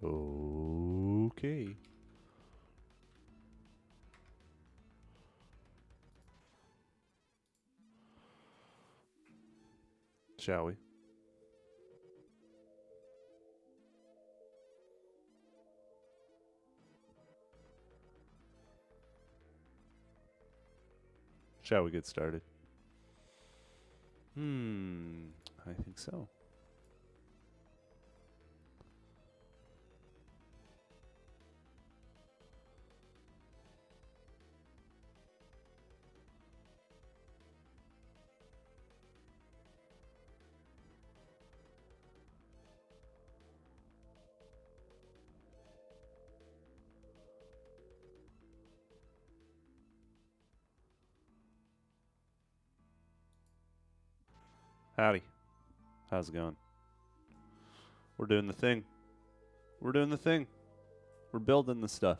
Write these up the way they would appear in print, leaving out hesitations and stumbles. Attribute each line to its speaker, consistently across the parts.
Speaker 1: Okay. Shall we? Shall we get started? I think so. Howdy. How's it going? We're doing the thing. We're doing the thing. We're building the stuff.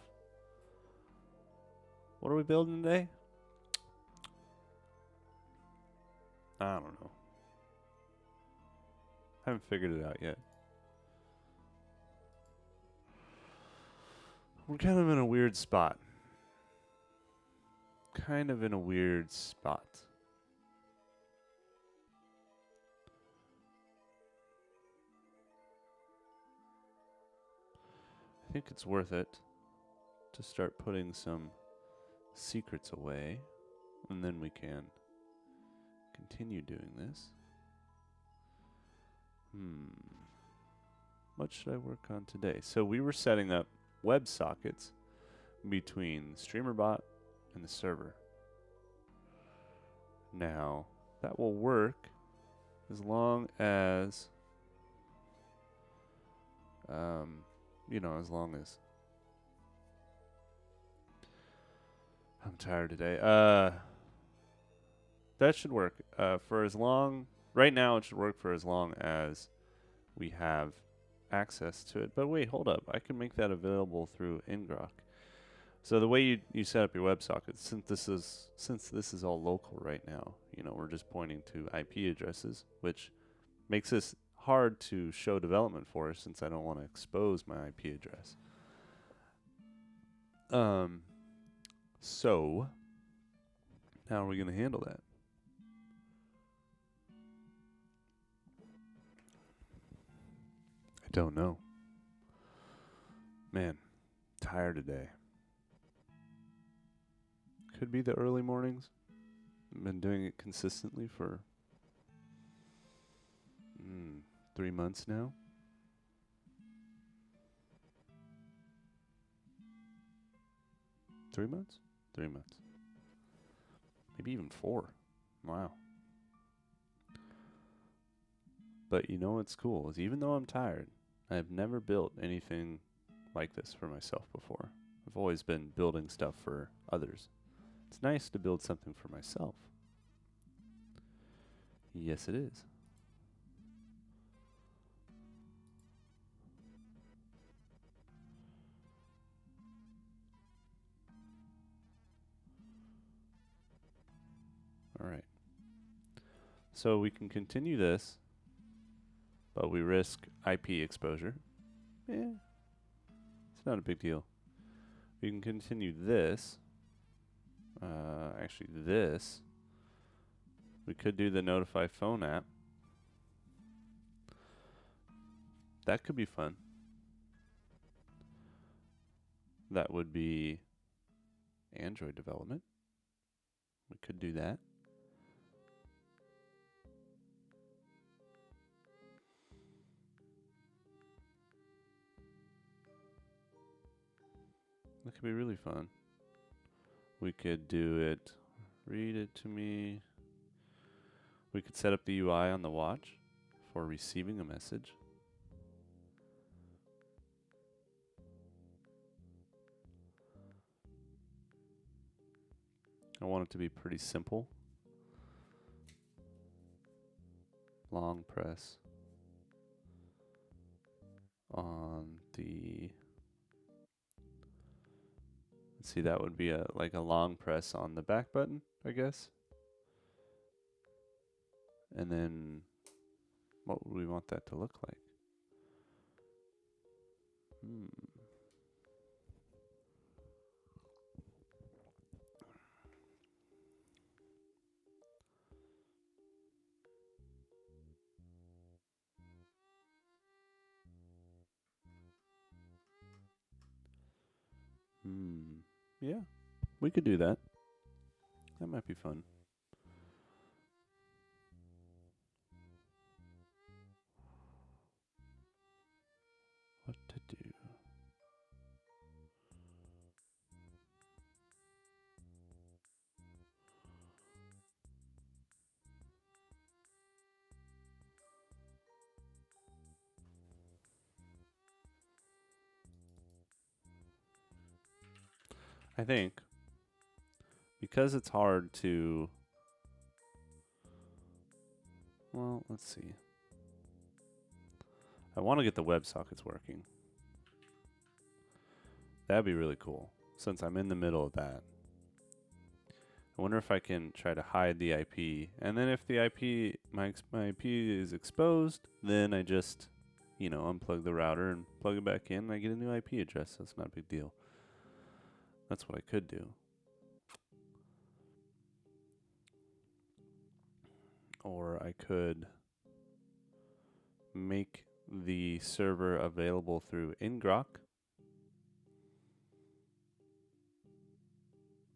Speaker 1: What are we building today? I don't know. Haven't figured it out yet. We're kind of in a weird spot. I think it's worth it to start putting some secrets away, and then we can continue doing this. What should I work on today? So we were setting up WebSockets between StreamerBot and the server. Now, that will work as long as, as long as I'm tired today. That should work for as long. Right now, it should work for as long as we have access to it. But wait, hold up. I can make that available through ngrok. So the way you set up your WebSockets, since this is all local right now, we're just pointing to IP addresses, which makes this hard to show development for since I don't want to expose my IP address. So how are we going to handle that? I don't know. Man, tired today. Could be the early mornings. I've been doing it consistently for 3 months now. Three months? 3 months. Maybe even 4. Wow. But you know what's cool is even though I'm tired, I've never built anything like this for myself before. I've always been building stuff for others. It's nice to build something for myself. Yes, it is. All right. So we can continue this, but we risk IP exposure. Yeah, it's not a big deal. We can continue this. Actually, this. We could do the Notify phone app. That could be fun. That would be Android development. We could do that. That could be really fun. We could do it. Read it to me. We could set up the UI on the watch for receiving a message. I want it to be pretty simple. Long press on the. Let's see, that would be like a long press on the back button, I guess. And then, what would we want that to look like? Yeah, we could do that. That might be fun. What to do? I think because it's hard to. Well, let's see. I want to get the WebSockets working. That'd be really cool since I'm in the middle of that. I wonder if I can try to hide the IP, and then if the IP my IP is exposed, then I just, unplug the router and plug it back in, and I get a new IP address. That's not a big deal. That's what I could do. Or I could make the server available through ngrok,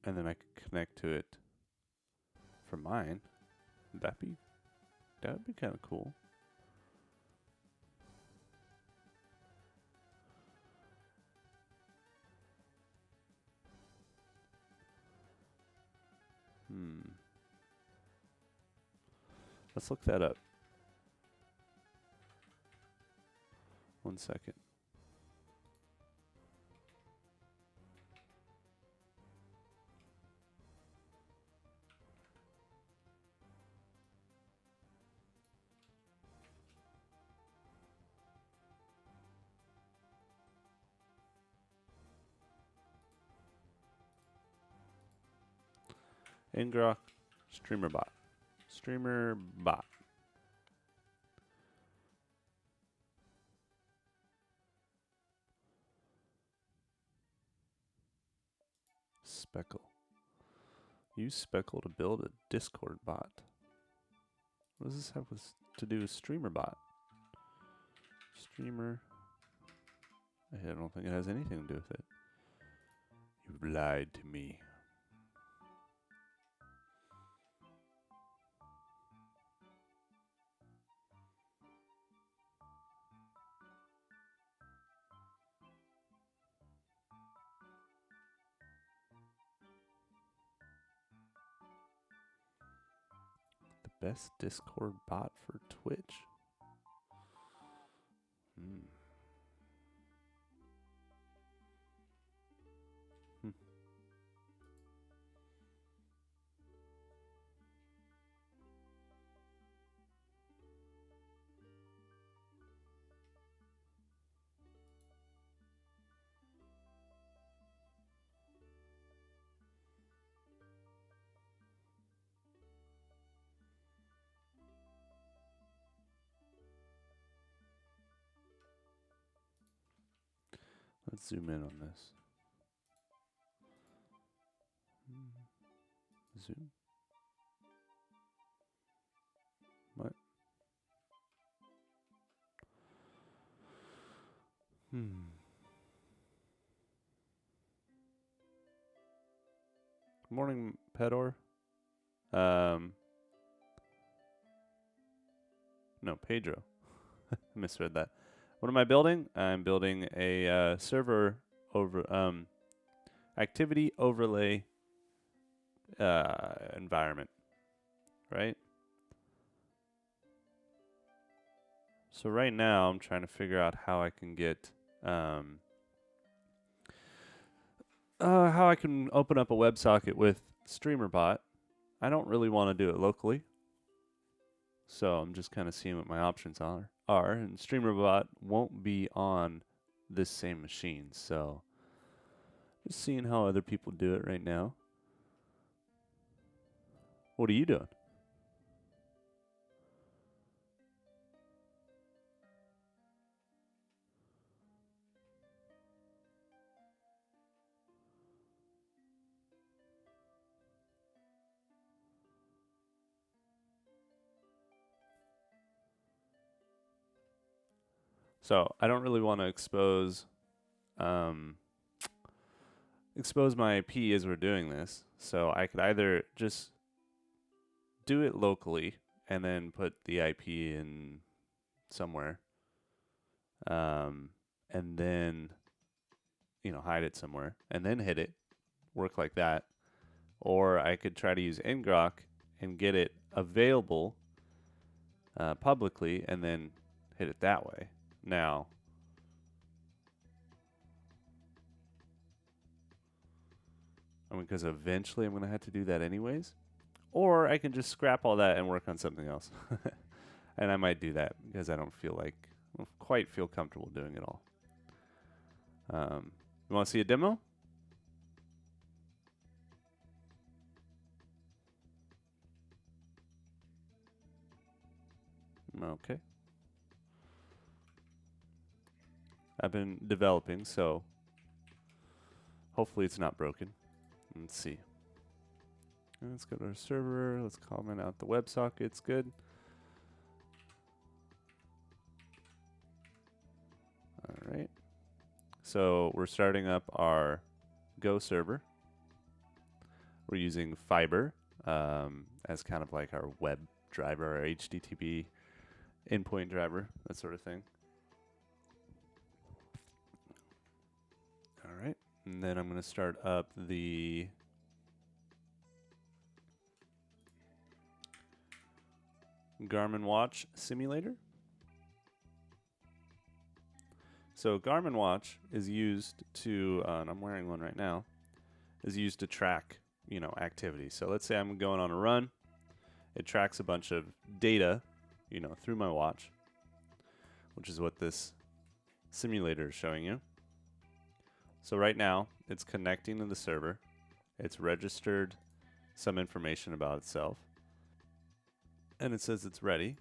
Speaker 1: and then I could connect to it from mine. That'd be kind of cool. Let's look that up. 1 second. ngrok streamer bot. Streamer bot. Speckle. Use Speckle to build a Discord bot. What does this have to do with Streamer bot? Streamer. I don't think it has anything to do with it. You've lied to me. The best Discord bot for Twitch. Hmm. Let's zoom in on this. Zoom. What? Good morning, Pedor. No, Pedro. I misread that. What am I building? I'm building a server over activity overlay environment, right? So right now I'm trying to figure out how I can get how I can open up a WebSocket with StreamerBot. I don't really want to do it locally, so I'm just kind of seeing what my options are. And StreamerBot won't be on this same machine, so just seeing how other people do it right now. What are you doing? So I don't really want to expose expose my IP as we're doing this. So I could either just do it locally and then put the IP in somewhere, and then hide it somewhere and then hit it, work like that. Or I could try to use ngrok and get it available publicly and then hit it that way. Now, because eventually I'm going to have to do that anyways. Or I can just scrap all that and work on something else. And I might do that because I don't quite feel comfortable doing it all. You want to see a demo? Okay. I've been developing, so hopefully it's not broken. Let's see. Let's go to our server. Let's comment out the WebSockets. Good. All right. So we're starting up our Go server. We're using Fiber as kind of like our web driver, our HTTP endpoint driver, that sort of thing. All right. And then I'm going to start up the Garmin Watch simulator. So Garmin Watch is used to, and I'm wearing one right now, is used to track, activity. So let's say I'm going on a run. It tracks a bunch of data, through my watch, which is what this simulator is showing you. So right now, it's connecting to the server. It's registered some information about itself. And it says it's ready.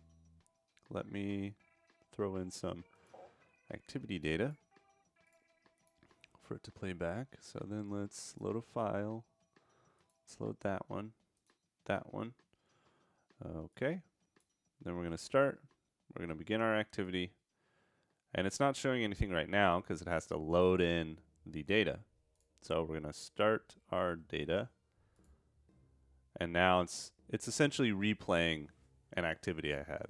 Speaker 1: Let me throw in some activity data for it to play back. So then let's load a file. Let's load that one. Okay. Then we're going to start. We're going to begin our activity. And it's not showing anything right now because it has to load in the data. So we're going to start our data. And now it's essentially replaying an activity I had.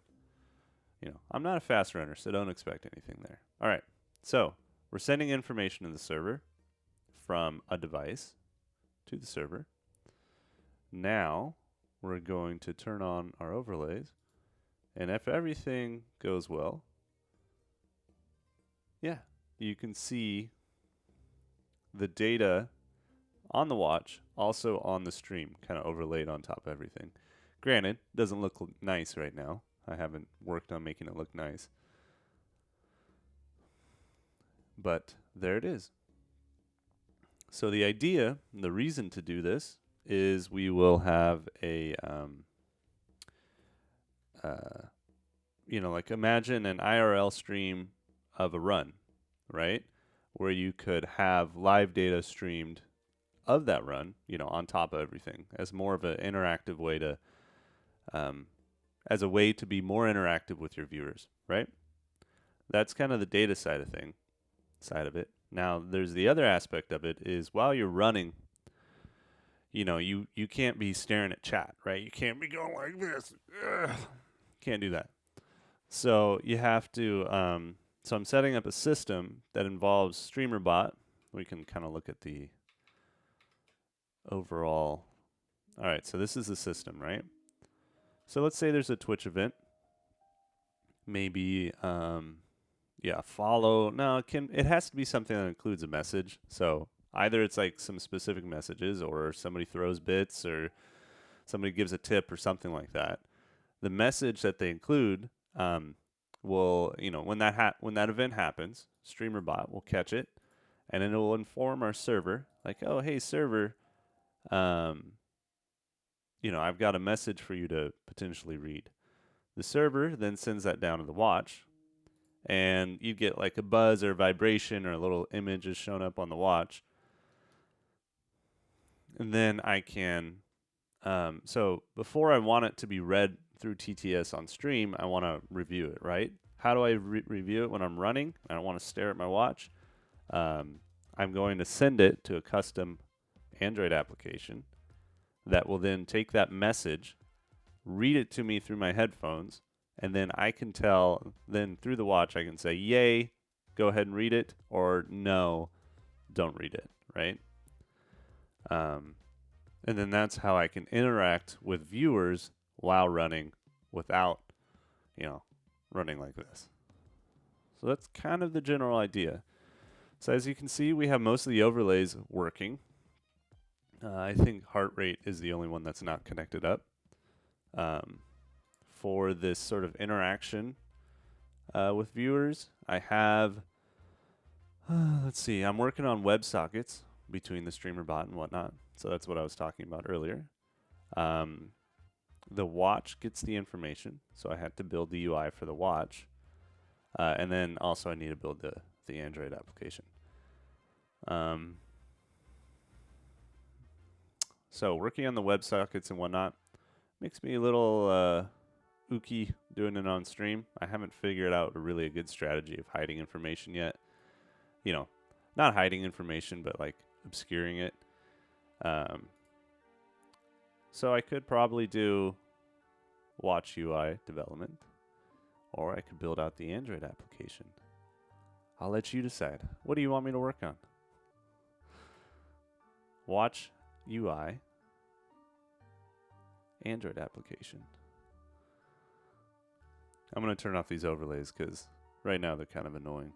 Speaker 1: I'm not a fast runner, so don't expect anything there. All right. So we're sending information to the server from a device to the server. Now we're going to turn on our overlays. And if everything goes well, yeah, you can see the data on the watch, also on the stream, kind of overlaid on top of everything. Granted, doesn't look nice right now. I haven't worked on making it look nice. But there it is. So the idea, the reason to do this, is we will have a, like imagine an IRL stream of a run, right? Where you could have live data streamed of that run, on top of everything, as more of an interactive way to, as a way to be more interactive with your viewers, right? That's kind of the data side of it. Now, there's the other aspect of it is while you're running, you can't be staring at chat, right? You can't be going like this. Ugh. Can't do that. So you have to, so I'm setting up a system that involves StreamerBot. We can kind of look at the overall. All right, so this is the system, right? So let's say there's a Twitch event. Maybe, follow. No, it has to be something that includes a message. So either it's like some specific messages, or somebody throws bits, or somebody gives a tip, or something like that. The message that they include will, when that event happens, StreamerBot will catch it, and then it will inform our server, like, oh, hey, server, I've got a message for you to potentially read. The server then sends that down to the watch, and you get like a buzz or vibration or a little image is shown up on the watch. And then I can, so before I want it to be read through TTS on stream, I want to review it, right? How do I review it when I'm running? I don't want to stare at my watch. I'm going to send it to a custom Android application that will then take that message, read it to me through my headphones, and then I can tell, then through the watch, I can say, yay, go ahead and read it, or no, don't read it, right? And then that's how I can interact with viewers while running without, running like this. So that's kind of the general idea. So as you can see, we have most of the overlays working. I think heart rate is the only one that's not connected up. For this sort of interaction with viewers, I have, let's see, I'm working on WebSockets between the streamer bot and whatnot. So that's what I was talking about earlier. The watch gets the information, so I had to build the UI for the watch. And then also I need to build the Android application. So working on the WebSockets and whatnot makes me a little ooky doing it on stream. I haven't figured out a good strategy of hiding information yet. Not hiding information, but like obscuring it. So I could probably do watch UI development, or I could build out the Android application. I'll let you decide. What do you want me to work on? Watch UI, Android application. I'm going to turn off these overlays because right now they're kind of annoying.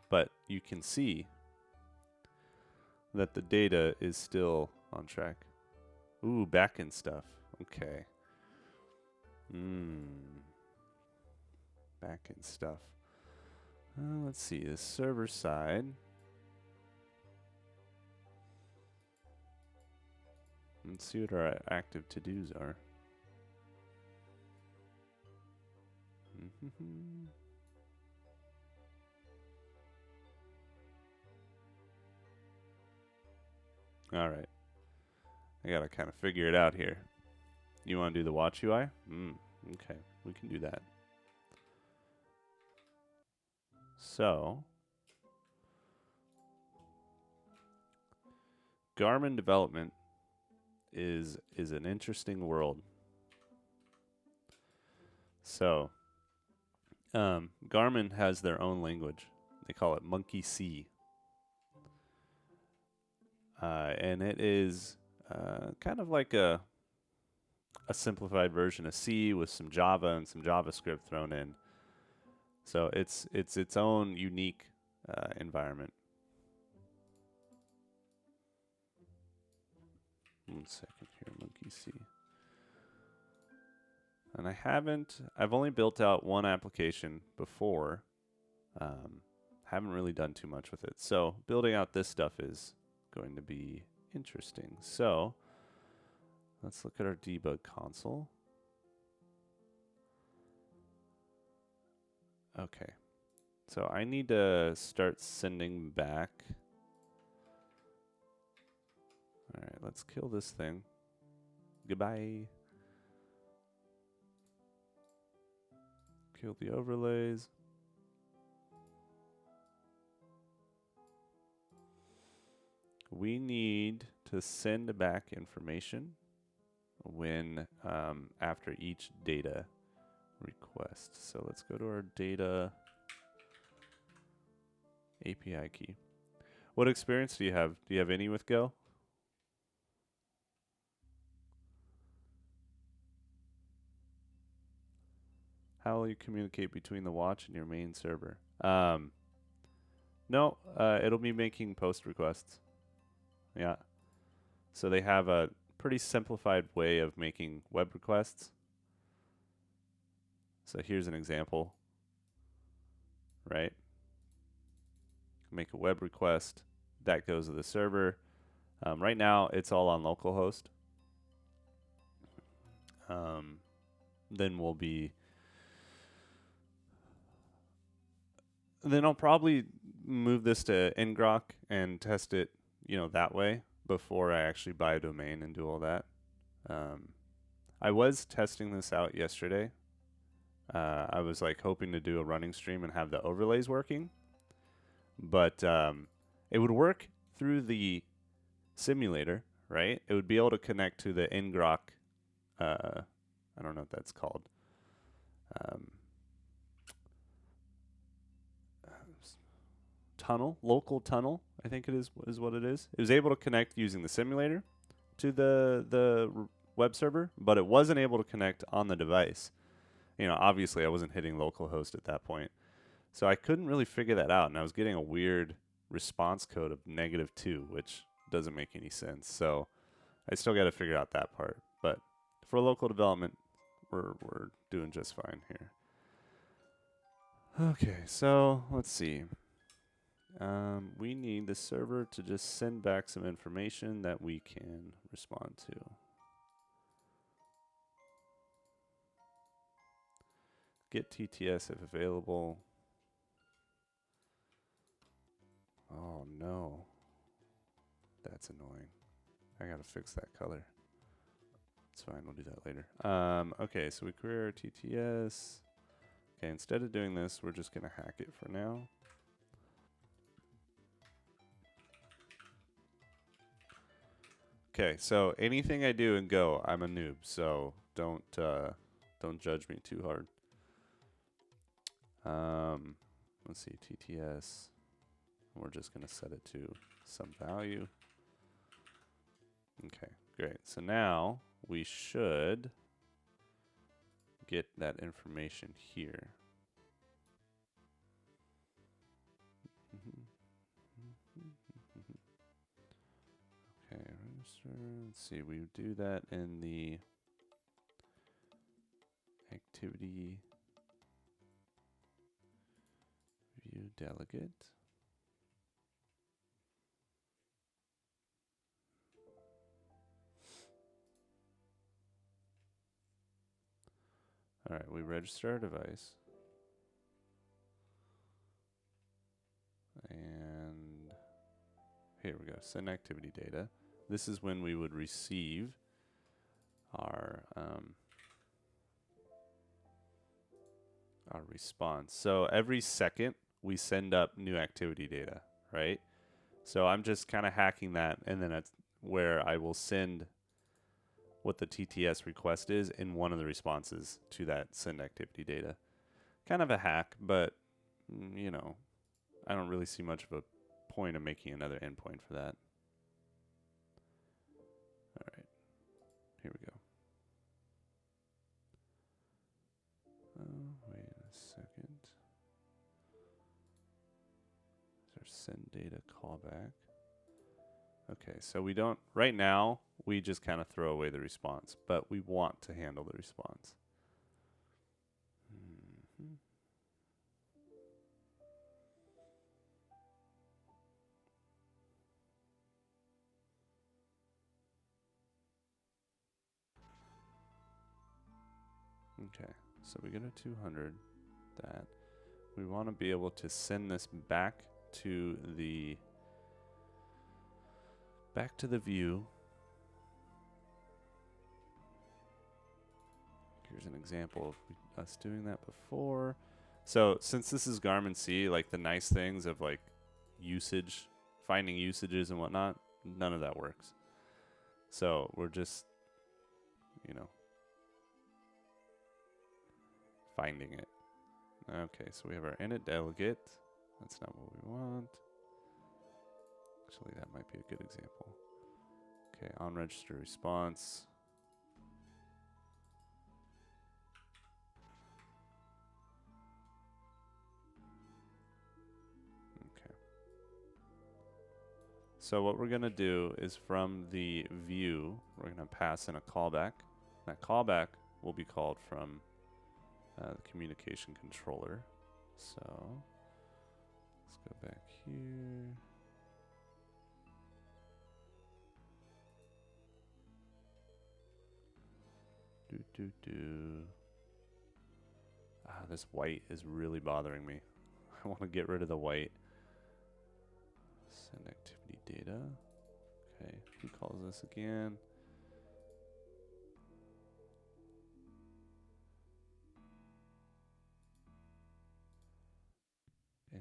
Speaker 1: But you can see that the data is still on track. Ooh, backend stuff. Okay. Backend stuff. Let's see, the server side. Let's see what our active to-dos are. All right. I gotta kind of figure it out here. You want to do the watch UI? Okay, we can do that. So, Garmin development is an interesting world. So, Garmin has their own language. They call it Monkey C. And it is kind of like a simplified version of C with some Java and some JavaScript thrown in. So it's its own unique environment. One second here, Monkey C. And I've only built out one application before. Haven't really done too much with it. So building out this stuff is going to be interesting. So let's look at our debug console. Okay. So I need to start sending back. All right, let's kill this thing. Goodbye. Kill the overlays. We need to send back information when after each data request. So let's go to our data API key. What experience do you have? Do you have any with Go? How will you communicate between the watch and your main server? No, it'll be making post requests. Yeah. So they have a pretty simplified way of making web requests. So here's an example, right? Make a web request. That goes to the server. Right now, it's all on localhost. Then we'll be... Then I'll probably move this to ngrok and test it, that way before I actually buy a domain and do all that. I was testing this out yesterday. I was hoping to do a running stream and have the overlays working, but it would work through the simulator, right? It would be able to connect to the ngrok. I don't know what that's called. Um, tunnel, local tunnel, I think it is what it is. It was able to connect using the simulator to the web server, but it wasn't able to connect on the device. You know, obviously I wasn't hitting localhost at that point. So I couldn't really figure that out, and I was getting a weird response code of -2, which doesn't make any sense. So I still got to figure out that part. But for local development, we're doing just fine here. Okay, so let's see. We need the server to just send back some information that we can respond to. Get TTS if available. Oh no. That's annoying. I gotta fix that color. It's fine, we'll do that later. Okay, so we query our TTS. Okay, instead of doing this, we're just gonna hack it for now. Okay, so anything I do in Go, I'm a noob, so don't judge me too hard. Let's see, TTS. We're just gonna set it to some value. Okay, great. So now we should get that information here. Okay, register. Let's see, we do that in the activity view delegate. All right, we register our device. And here we go, send activity data. This is when we would receive our response. So every second we send up new activity data, right? So I'm just kind of hacking that, and then that's where I will send what the TTS request is in one of the responses to that send activity data. Kind of a hack, but you know, I don't really see much of a point of making another endpoint for that. All right, here we go. Wait a second. Is our send data callback? Okay, so we don't, right now, we just kind of throw away the response, but we want to handle the response. Okay, so we get a 200, that. We want to be able to send this back to the view. Here's an example of us doing that before. So since this is Garmin C, like the nice things of like usage, finding usages and whatnot, none of that works. So we're just, you know, finding it. Okay, so we have our init delegate. That's not what we want. Actually, that might be a good example. Okay, on register response. Okay. So what we're going to do is from the view, we're going to pass in a callback. That callback will be called from the communication controller. So let's go back here. This white is really bothering me. I want to get rid of the white. Send activity data. Okay, who calls this again?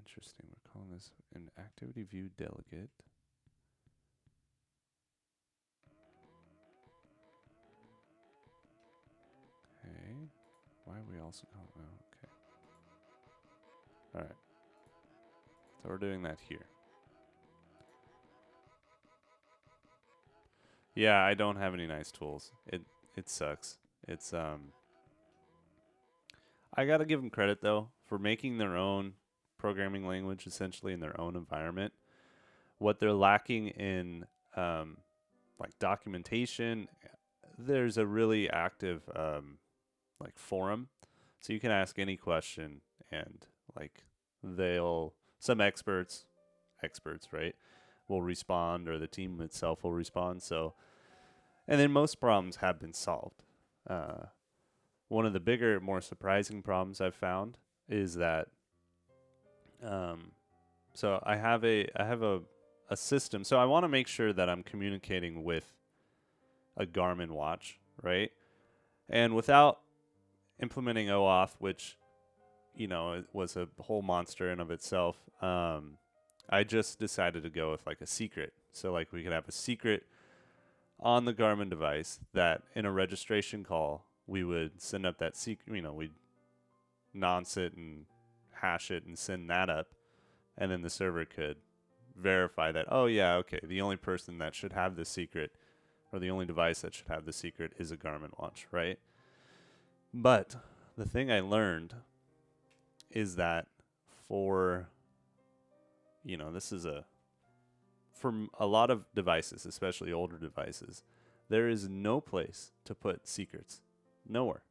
Speaker 1: Interesting. We're calling this an activity view delegate. Okay. Why are we also calling? Oh, okay. All right. So we're doing that here. Yeah, I don't have any nice tools. It sucks. It's I got to give them credit though for making their own programming language essentially in their own environment. What they're lacking in like documentation, there's a really active like forum, so you can ask any question and like they'll some experts right will respond or the team itself will respond. So and then most problems have been solved. Uh, One of the bigger, more surprising problems I've found is that um, so I have a system. So I want to make sure that I'm communicating with a Garmin watch, right? And without implementing OAuth, which it was a whole monster in of itself, I just decided to go with like a secret. So like we could have a secret on the Garmin device that in a registration call we would send up that secret. We'd nonce it and hash it and send that up, and then the server could verify that. Oh yeah, okay. The only person that should have the secret, or the only device that should have the secret, is a Garmin watch, right? But the thing I learned is that for this is a lot of devices, especially older devices, there is no place to put secrets. Nowhere.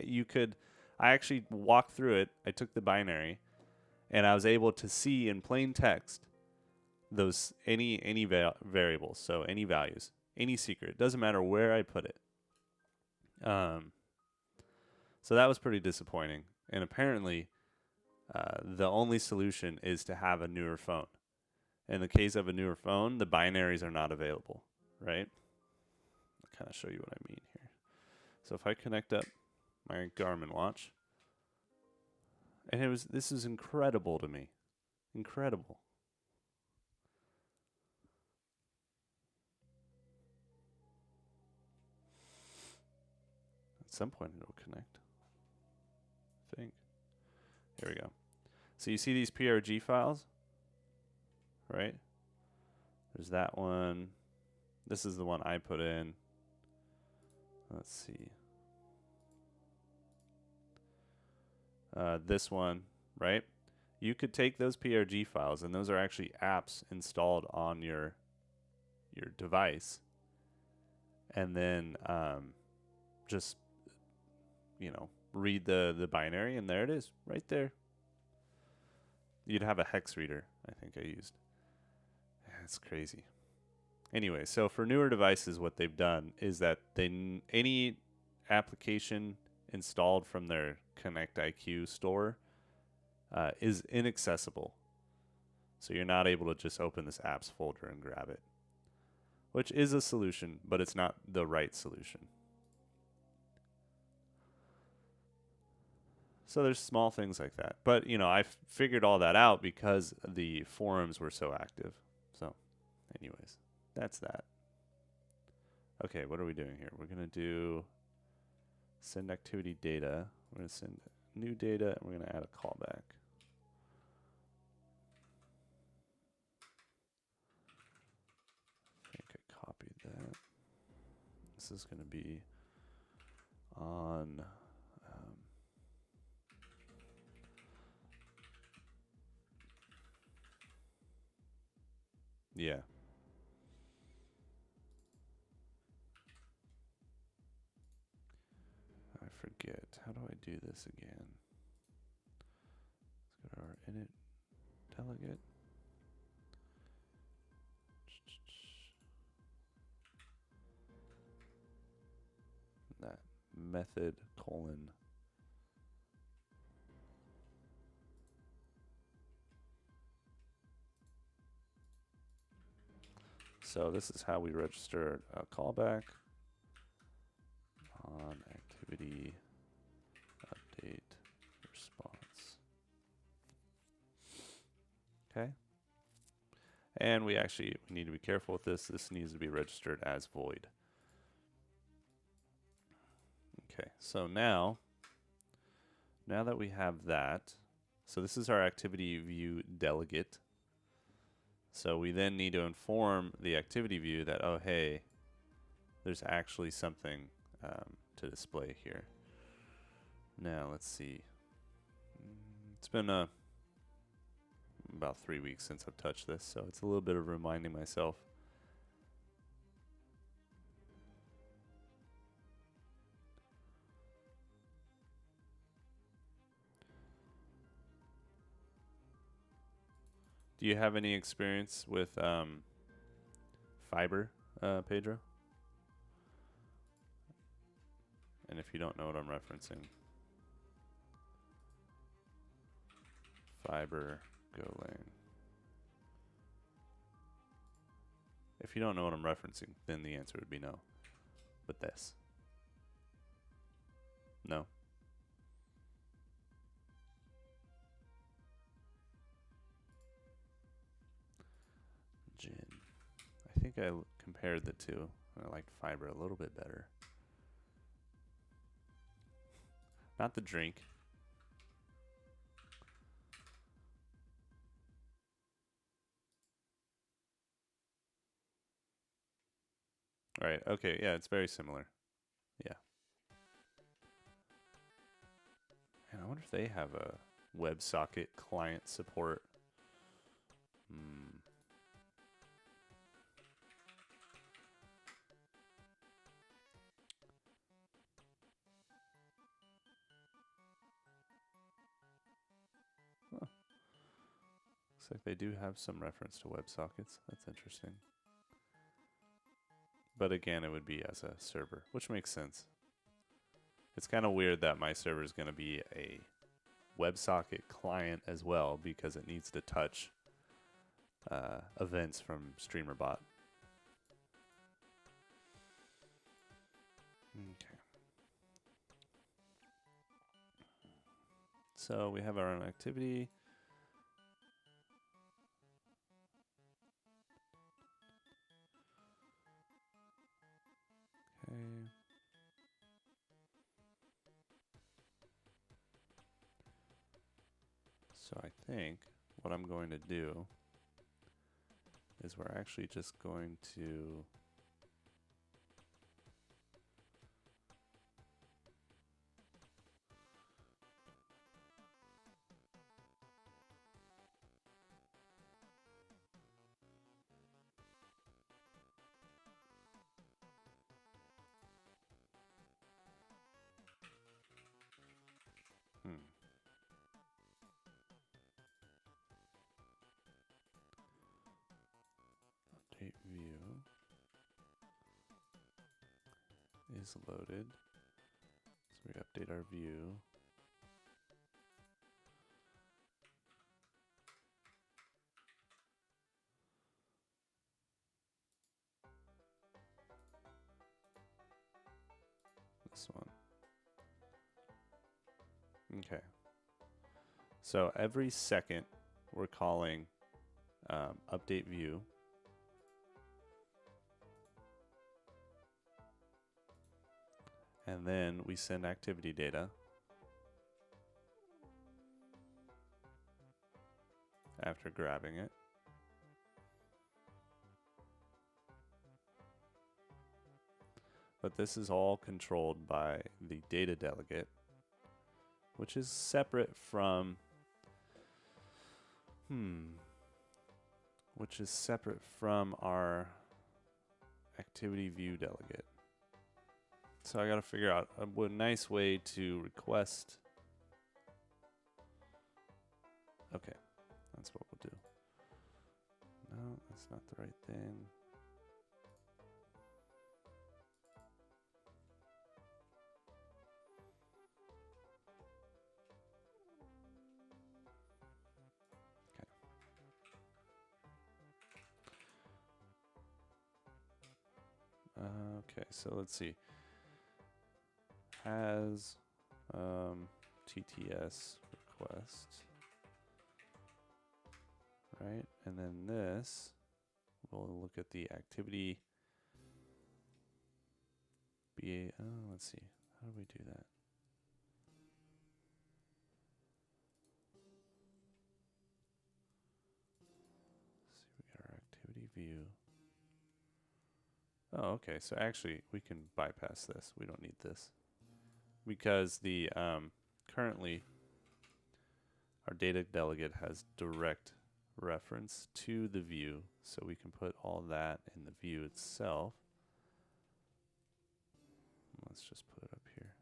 Speaker 1: You could. I actually walked through it. I took the binary, and I was able to see in plain text those any variables. So any values, any secret. It doesn't matter where I put it. So that was pretty disappointing. And apparently, the only solution is to have a newer phone. In the case of a newer phone, the binaries are not available, right? I'll kind of show you what I mean here. So if I connect up my Garmin watch, and this is incredible to me. Incredible. At some point it'll connect. I think. Here we go. So you see these PRG files, right? There's that one. This is the one I put in. Let's see. This one, right? You could take those PRG files, and those are actually apps installed on your device, and then just read the binary, and there it is, right there. You'd have a hex reader, I think I used. That's crazy. Anyway, so for newer devices, what they've done is that any application installed from their Connect IQ store is inaccessible. So you're not able to just open this apps folder and grab it, which is a solution, but it's not the right solution. So there's small things like that. But, I figured all that out because the forums were so active. So, anyways, that's that. Okay, what are we doing here? We're going to do send activity data. We're going to send new data, and we're going to add a callback. I think I copied that. This is going to be on... yeah. I forget. How do I do this again? Let's go to our init delegate. That method : so this is how we register a callback on activity update response. Okay. And we need to be careful with this. This needs to be registered as void. Okay, so now that we have that, so this is our activity view delegate. So we then need to inform the activity view that, oh, hey, there's actually something to display here. Now, let's see. It's been about 3 weeks since I've touched this, so it's a little bit of reminding myself. Do you have any experience with Fiber, Pedro? And if you don't know what I'm referencing, Fiber Golang. If you don't know what I'm referencing, then the answer would be no. But this. No. Gin. I think I compared the two. I liked Fiber a little bit better. Not the drink. Right, okay, yeah, it's very similar. Yeah. And I wonder if they have a WebSocket client support. Huh. Looks like they do have some reference to WebSockets. That's interesting. But again, it would be as a server, which makes sense. It's kind of weird that my server is going to be a WebSocket client as well because it needs to touch events from StreamerBot. Okay. So we have our own activity. Okay. So I think what I'm going to do is we're actually just going to update view is loaded. So we update our view. This one. Okay. So every second we're calling update view. And then we send activity data after grabbing it. But this is all controlled by the data delegate, which is separate from our activity view delegate. So I got to figure out a nice way to request. Okay, that's what we'll do. No, that's not the right thing. Okay, so let's see. Has TTS request right? And then this, we'll look at the activity. Let's see. How do we do that? Let's see, we got our activity view. Oh, okay. So actually, we can bypass this. We don't need this because the currently our data delegate has direct reference to the view, so we can put all that in the view itself. Let's just put it up here.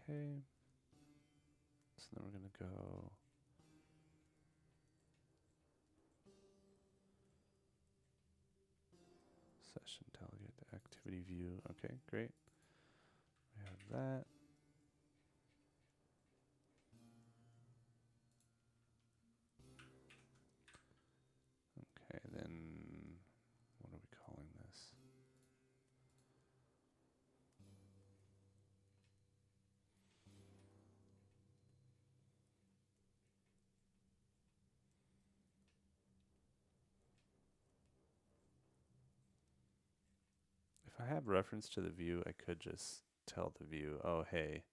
Speaker 1: Okay. So then we're going to go session delegate activity view. Okay, great. We have that. Okay, then what are we calling this? If I have reference to the view, I could just tell the view, oh, hey.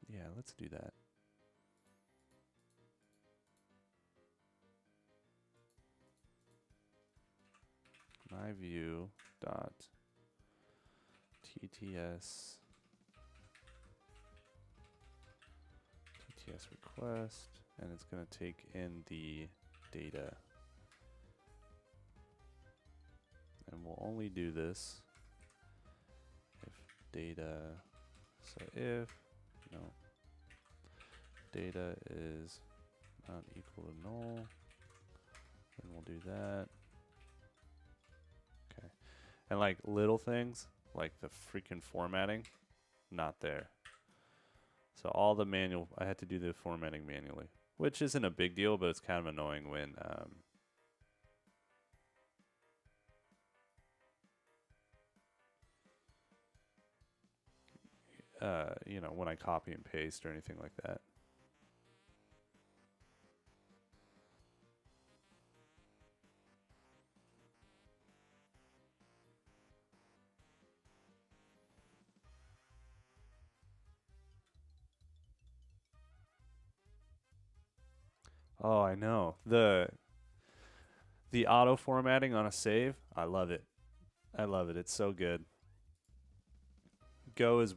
Speaker 1: Yeah, let's do that. My view dot TTS request, and it's going to take in the data. And we'll only do this if data, so if, no, data is not equal to null, then we'll do that. Okay. And like little things, like the freaking formatting, not there. So all the manual, I had to do the formatting manually, which isn't a big deal, but it's kind of annoying when, you know, when I copy and paste or anything like that. Oh, I know. The auto formatting on a save, I love it. I love it. It's so good. Go is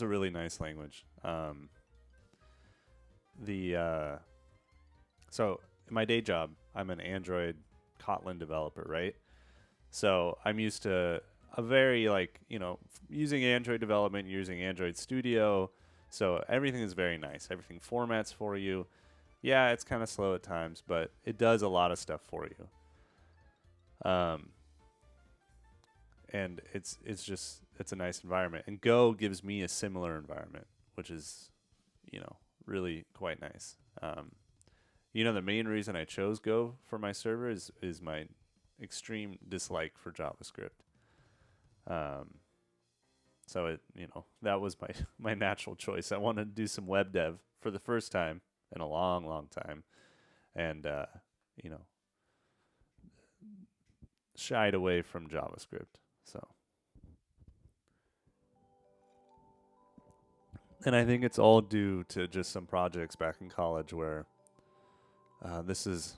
Speaker 1: a really nice language. So in my day job, I'm an Android Kotlin developer, right? So I'm used to a very like, you know, using Android development, using Android Studio. So everything is very nice. Everything formats for you. Yeah, it's kind of slow at times, but it does a lot of stuff for you. And it's a nice environment. And Go gives me a similar environment, which is, you know, really quite nice. You know, the main reason I chose Go for my server is my extreme dislike for JavaScript. So it, you know, that was my my natural choice. I wanted to do some web dev for the first time in a long, long time, and you know, shied away from JavaScript. So, and I think it's all due to just some projects back in college where this is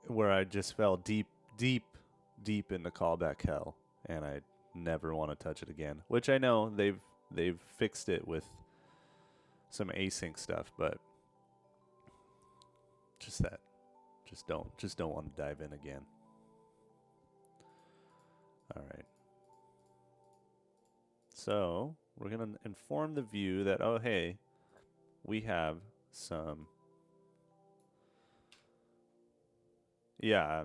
Speaker 1: where I just fell deep, deep, deep into callback hell, and I never want to touch it again. Which I know they've fixed it with some async stuff, but just that, just don't want to dive in again. All right. So we're gonna inform the view that, oh hey, we have some, yeah,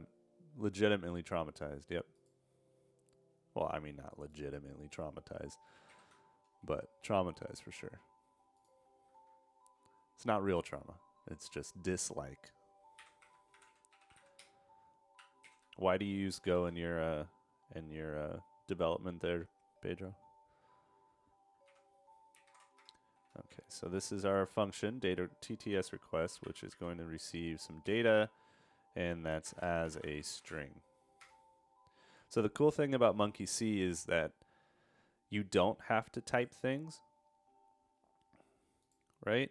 Speaker 1: legitimately traumatized. Yep. Well, I mean, not legitimately traumatized, but traumatized for sure. It's not real trauma. It's just dislike. Why do you use Go in your development there, Pedro? Okay, so this is our function, data TTS request, which is going to receive some data, and that's as a string. So the cool thing about Monkey C is that you don't have to type things, right?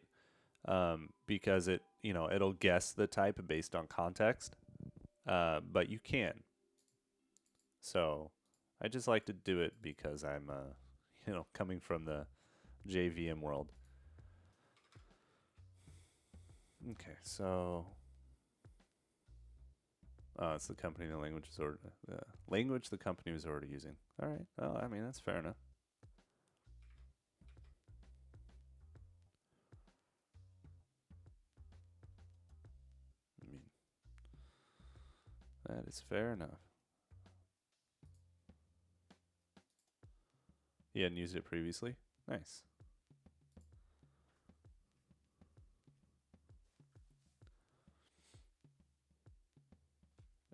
Speaker 1: Because it'll guess the type based on context, but you can. So I just like to do it because I'm, coming from the JVM world. Okay, so it's the company and the language is already the language the company was already using. All right. Well, I mean that's fair enough. I mean that is fair enough. You hadn't used it previously? Nice.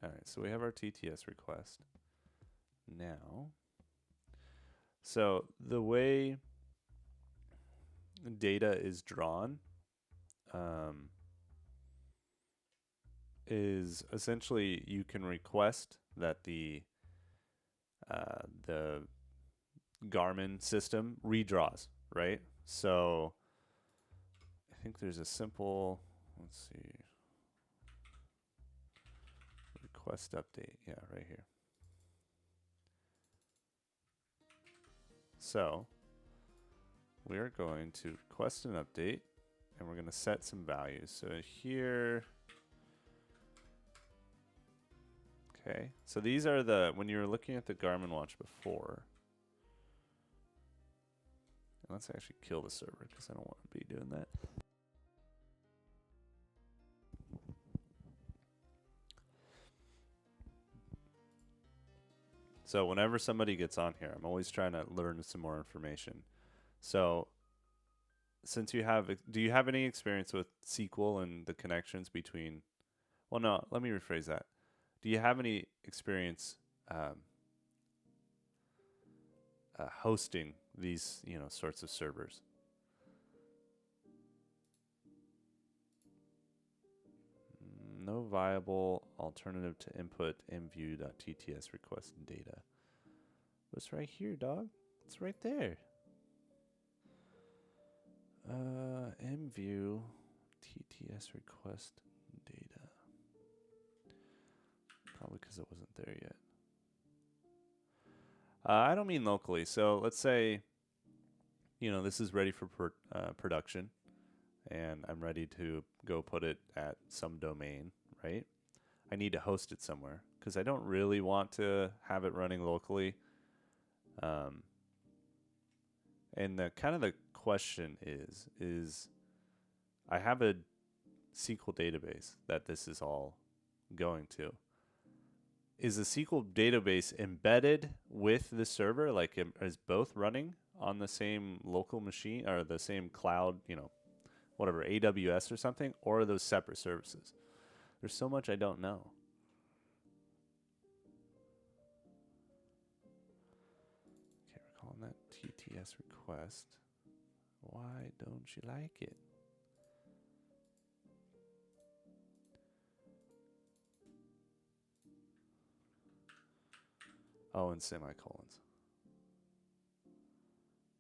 Speaker 1: All right, so we have our TTS request. Now, so the way data is drawn is essentially you can request that the Garmin system redraws, right? So I think there's a simple, let's see, request update. Yeah, right here. So we are going to request an update and we're going to set some values. So here, okay. So these are when you were looking at the Garmin watch before. Let's actually kill the server because I don't want to be doing that. So whenever somebody gets on here, I'm always trying to learn some more information. So since do you have any experience with SQL and the connections between, well, no, let me rephrase that. Do you have any experience hosting these, sorts of servers? No viable alternative to input mview.tts request data. It's right here, dog. It's right there. Mview TTS request data. Probably because it wasn't there yet. I don't mean locally. So let's say, this is ready for production, and I'm ready to go put it at some domain, right? I need to host it somewhere because I don't really want to have it running locally. And the question is I have a SQL database that this is all going to. Is the SQL database embedded with the server? Like, is both running on the same local machine or the same cloud, whatever, AWS or something? Or are those separate services? There's so much I don't know. Okay, we're calling that TTS request. Why don't you like it? Oh, and semicolons.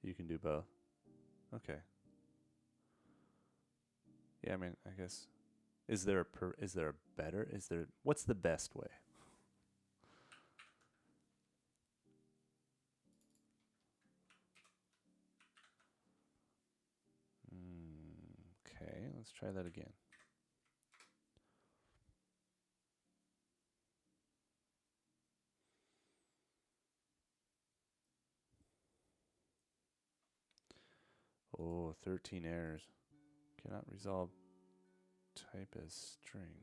Speaker 1: You can do both. Okay. Yeah, I mean, I guess. What's the best way? Okay, let's try that again. Oh, 13 errors. Cannot resolve type as string.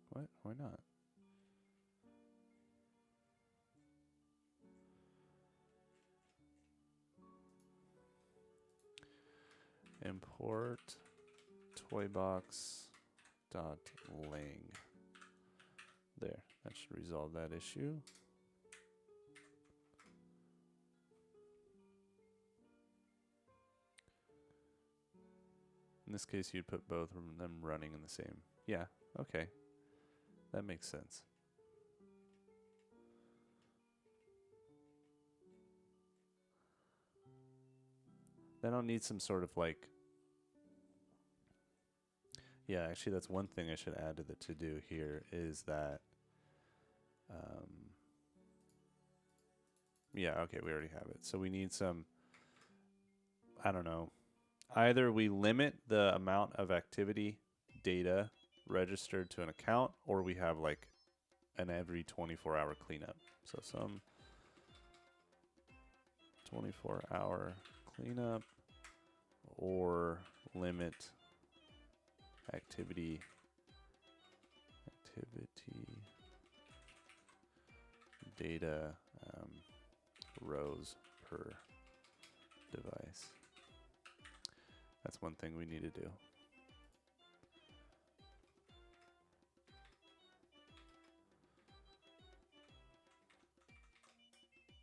Speaker 1: What? Why not? Import toybox.lang. There, That should resolve that issue. In this case, you'd put both of them running in the same. Yeah, okay. That makes sense. Then I'll need some sort of like... Yeah, actually, that's one thing I should add to the to-do here is that... yeah, okay, we already have it. So we need some... I don't know. Either we limit the amount of activity data registered to an account, or we have like an every 24-hour cleanup. So some 24-hour cleanup or limit activity data rows per device. That's one thing we need to do.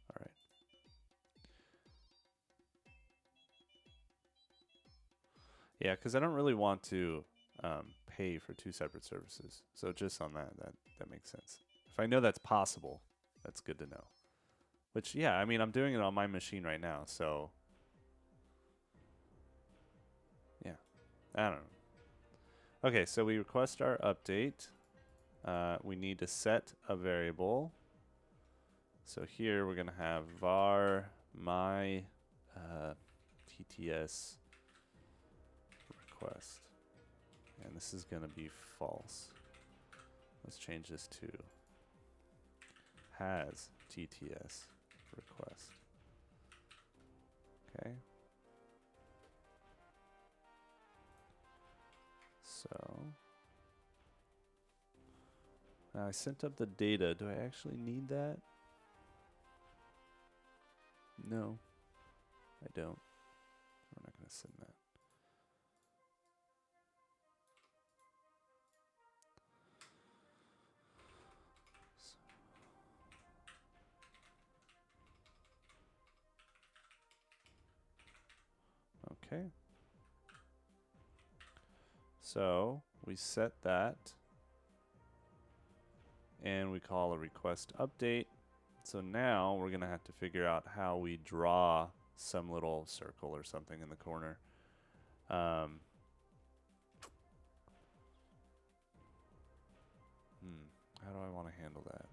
Speaker 1: All right. Yeah, because I don't really want to pay for two separate services. So just on that makes sense. If I know that's possible, that's good to know. Which, yeah, I mean, I'm doing it on my machine right now, so... yeah, I don't know. Okay, so we request our update. We need to set a variable. So here we're going to have var my TTS request. And this is going to be false. Let's change this to has TTS request. Okay. So now I sent up the data. Do I actually need that? No, I don't. We're not going to send that. Okay. So we set that and we call a request update. So now we're going to have to figure out how we draw some little circle or something in the corner. How do I want to handle that?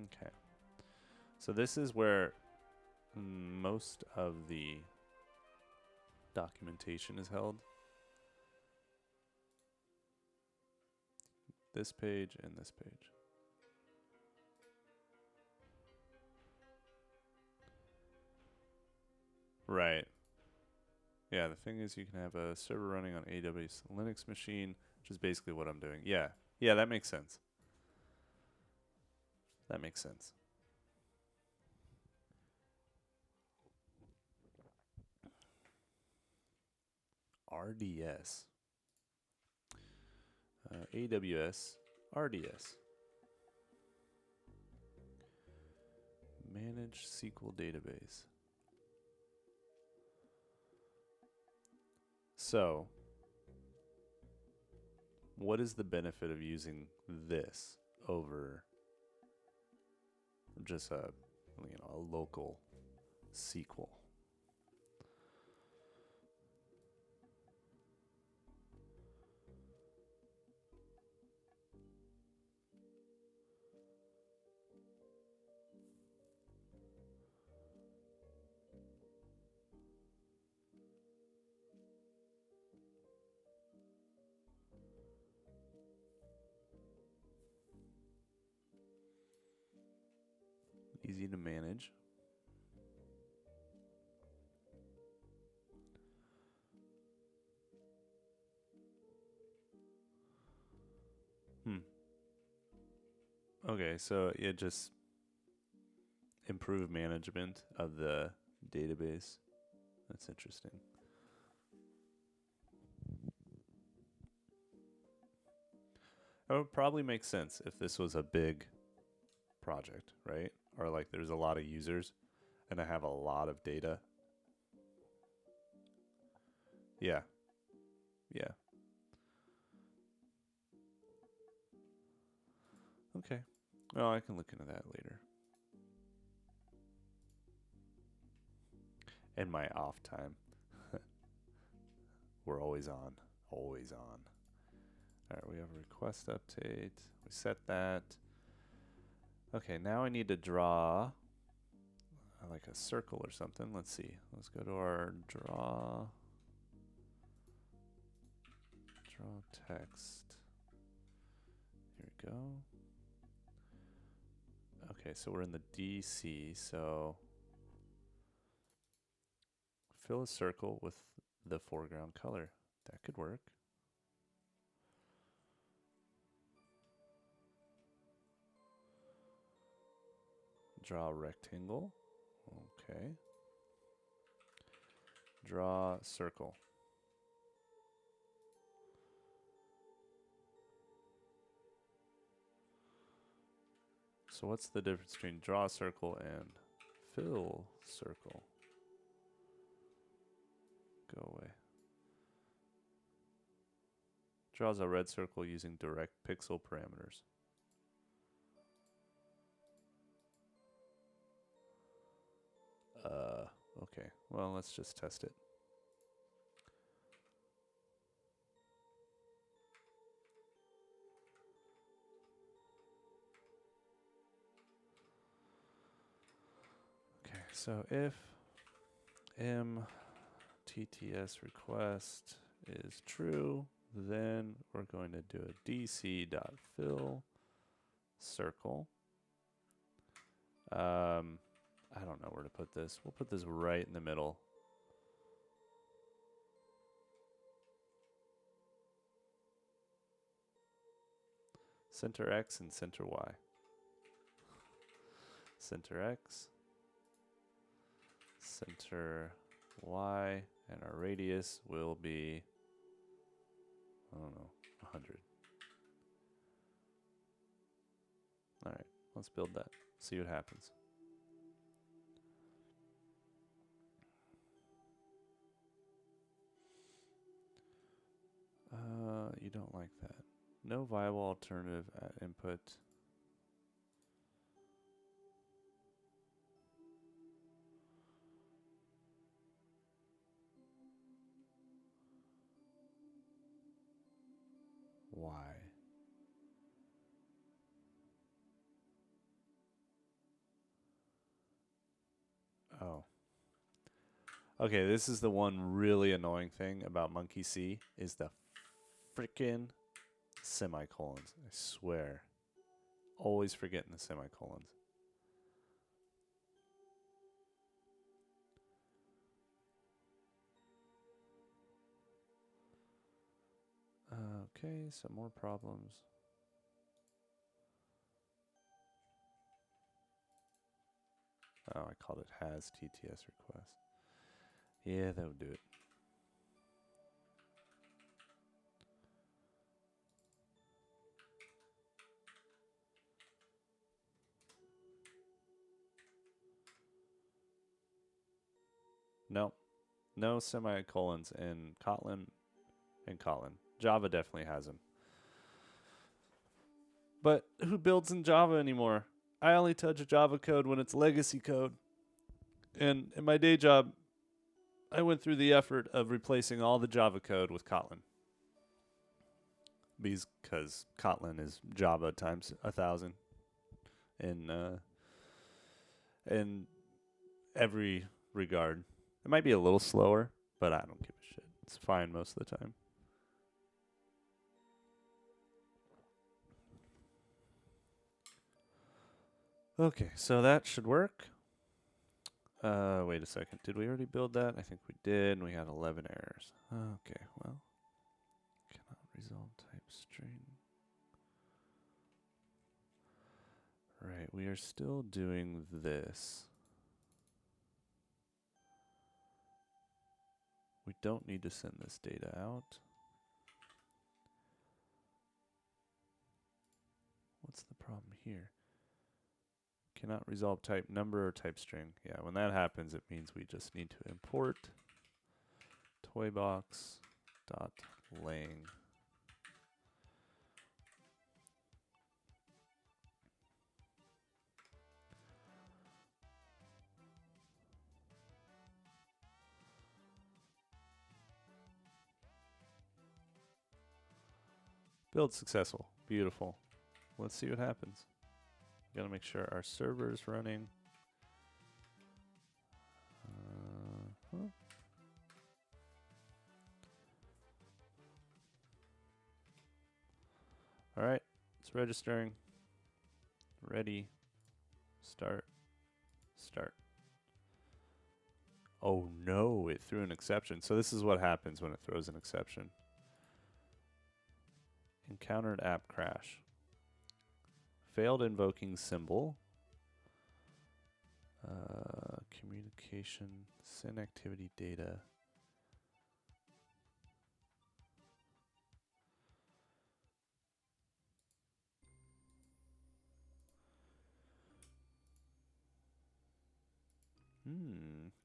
Speaker 1: Okay. So this is where most of the documentation is held. This page and this page. Right. Yeah, the thing is you can have a server running on AWS Linux machine, which is basically what I'm doing. Yeah. Yeah, that makes sense. That makes sense. RDS. AWS RDS. Manage SQL database. So, what is the benefit of using this over just a local SQL? Easy to manage. Okay, so it just improve management of the database. That's interesting. It would probably make sense if this was a big project, right? Or like there's a lot of users and I have a lot of data. Yeah. Yeah. Okay. Well, I can look into that later. In my off time. We're always on. Always on. Alright, we have a request update. We set that. Okay, now I need to draw like a circle or something. Let's see. Let's go to our draw text. Here we go. Okay, so we're in the DC, so fill a circle with the foreground color. That could work. Draw a rectangle. Okay. Draw circle. So what's the difference between draw circle and fill circle? Go away. Draws a red circle using direct pixel parameters. Okay. Well, let's just test it. Okay, so if mtts request is true, then we're going to do a dc.fill circle. I don't know where to put this. We'll put this right in the middle. Center X and center Y. Center X, center Y, and our radius will be, I don't know, 100. All right, let's build that. See what happens. You don't like that. No viable alternative at input. Why? Oh. Okay, this is the one really annoying thing about Monkey C is the freaking semicolons. I swear. Always forgetting the semicolons. Okay, some more problems. Oh, I called it has TTS request. Yeah, that would do it. No, no semicolons in Kotlin and Kotlin. Java definitely has them. But who builds in Java anymore? I only touch Java code when it's legacy code. And in my day job, I went through the effort of replacing all the Java code with Kotlin. Because Kotlin is Java times 1,000 in every regard. It might be a little slower, but I don't give a shit. It's fine most of the time. Okay, so that should work. Wait a second. Did we already build that? I think we did, and we had 11 errors. Okay, well. Cannot resolve type string. we are still doing this. We don't need to send this data out. What's the problem here? Cannot resolve type number or type string. Yeah, when that happens, it means we just need to import toybox.lang. Build successful. Beautiful. Let's see what happens. Got to make sure our server is running. All right, it's registering. Ready. Start. Start. Oh no, it threw an exception. So this is what happens when it throws an exception. Encountered app crash. Failed invoking symbol. Communication, send activity data.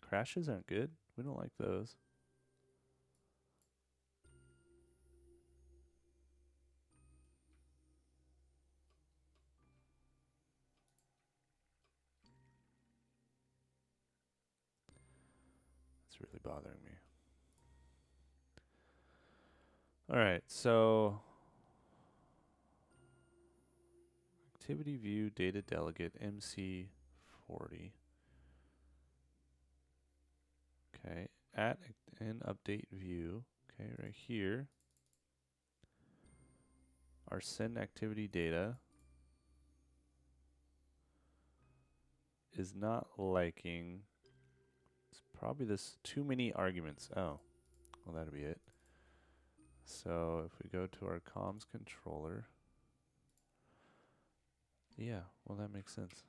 Speaker 1: Crashes aren't good. We don't like those. It's really bothering me. All right, so activity view data delegate MC40. Okay, at an update view. Okay, right here. Our send activity data is not liking. It's probably this too many arguments. Oh, well, that'll be it. So if we go to our comms controller, yeah, well, that makes sense.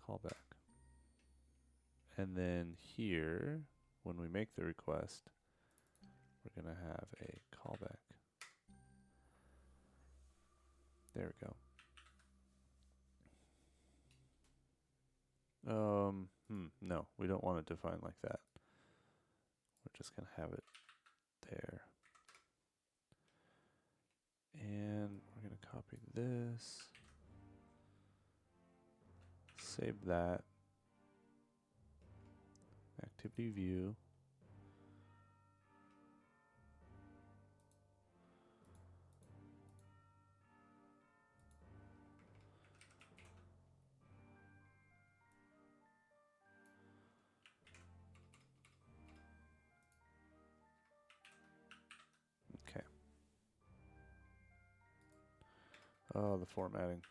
Speaker 1: Callback. And then here, when we make the request, we're going to have a callback. There we go. No, we don't want it defined like that. We're just going to have it there. And we're going to copy this. Save that. Activity view. Okay. Oh, the formatting.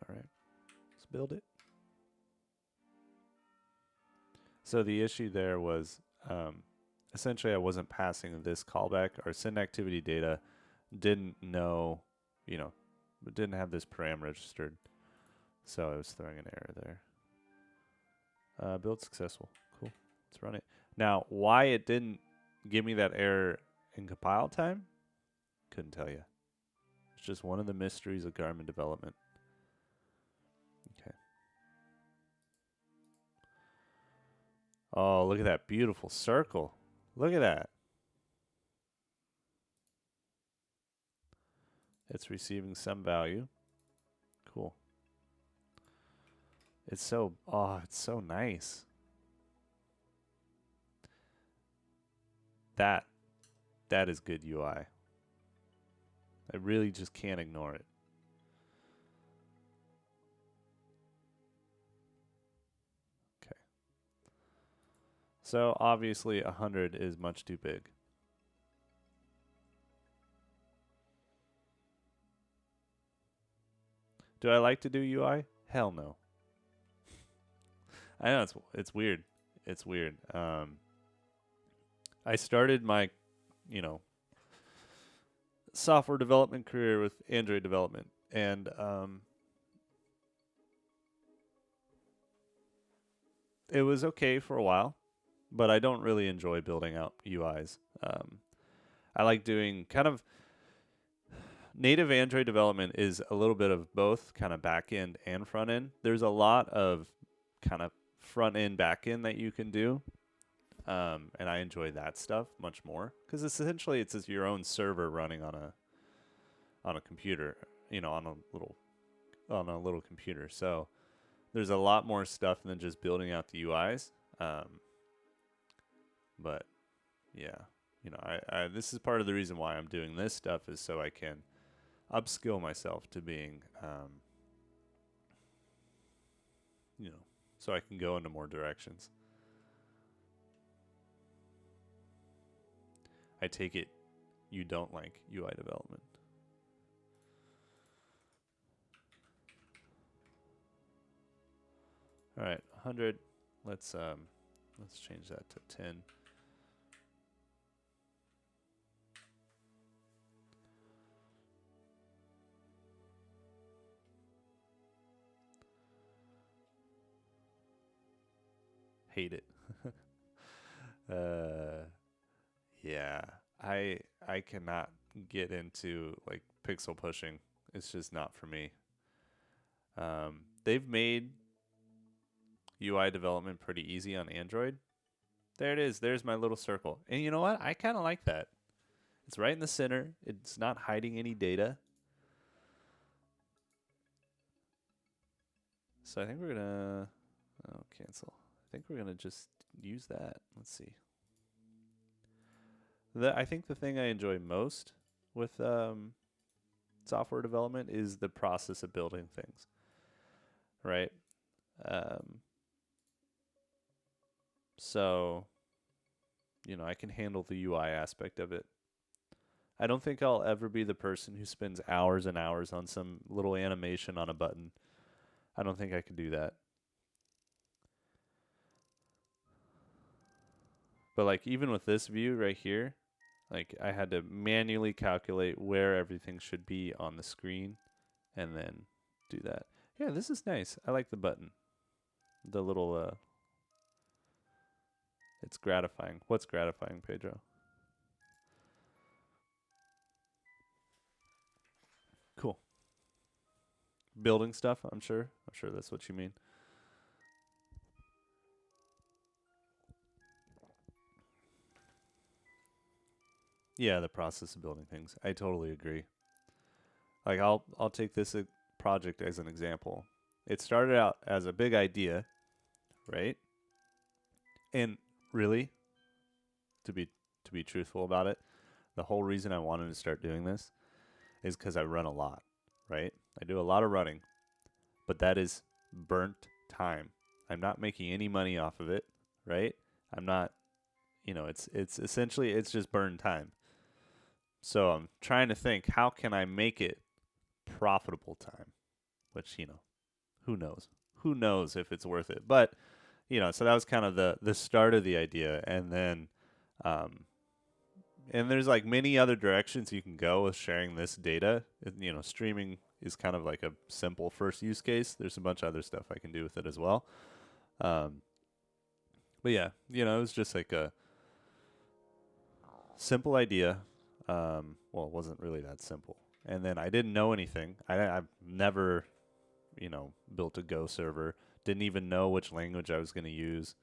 Speaker 1: All right. Let's build it. So the issue there was essentially I wasn't passing this callback. Our send activity data didn't know, didn't have this param registered. So I was throwing an error there. Build successful. Cool. Let's run it. Now, why it didn't give me that error in compile time, couldn't tell you. It's just one of the mysteries of Garmin development. Okay. Oh, look at that beautiful circle. Look at that. It's receiving some value. Cool. It's so nice. That is good UI. I really just can't ignore it. Okay. So obviously 100 is much too big. Do I like to do UI? Hell no. I know it's weird. It's weird. I started my, you know, software development career with Android development, and it was okay for a while, but I don't really enjoy building out UIs. I like doing kind of native Android development is a little bit of both kind of back end and front end. There's a lot of kind of front end, back end that you can do. And I enjoy that stuff much more because essentially it's just your own server running on a computer, on a little computer. So there's a lot more stuff than just building out the UIs. But yeah, I this is part of the reason why I'm doing this stuff is so I can upskill myself to being, so I can go into more directions. I take it you don't like UI development. All right, 100. Let's change that to 10. Hate it. Yeah, I cannot get into like pixel pushing. It's just not for me. They've made UI development pretty easy on Android. There it is. There's my little circle. And you know what? I kind of like that. It's right in the center. It's not hiding any data. So I think we're gonna cancel. I think we're gonna just use that. Let's see. I think the thing I enjoy most with software development is the process of building things, right? So, I can handle the UI aspect of it. I don't think I'll ever be the person who spends hours and hours on some little animation on a button. I don't think I could do that. But like even with this view right here, like I had to manually calculate where everything should be on the screen and then do that. Yeah, this is nice. I like the button. The little it's gratifying. What's gratifying, Pedro? Cool. Building stuff, I'm sure. I'm sure that's what you mean. Yeah, the process of building things. I totally agree. Like I'll take this project as an example. It started out as a big idea, right? And really, to be truthful about it, the whole reason I wanted to start doing this is because I run a lot, right? I do a lot of running, but that is burnt time. I'm not making any money off of it, right? I'm not, it's essentially it's just burned time. So I'm trying to think how can I make it profitable time, which who knows? Who knows if it's worth it? But so that was kind of the start of the idea, and then and there's like many other directions you can go with sharing this data. Streaming is kind of like a simple first use case. There's a bunch of other stuff I can do with it as well. But yeah, it was just like a simple idea. Well, it wasn't really that simple. And then I didn't know anything. I've never, built a Go server. Didn't even know which language I was going to use.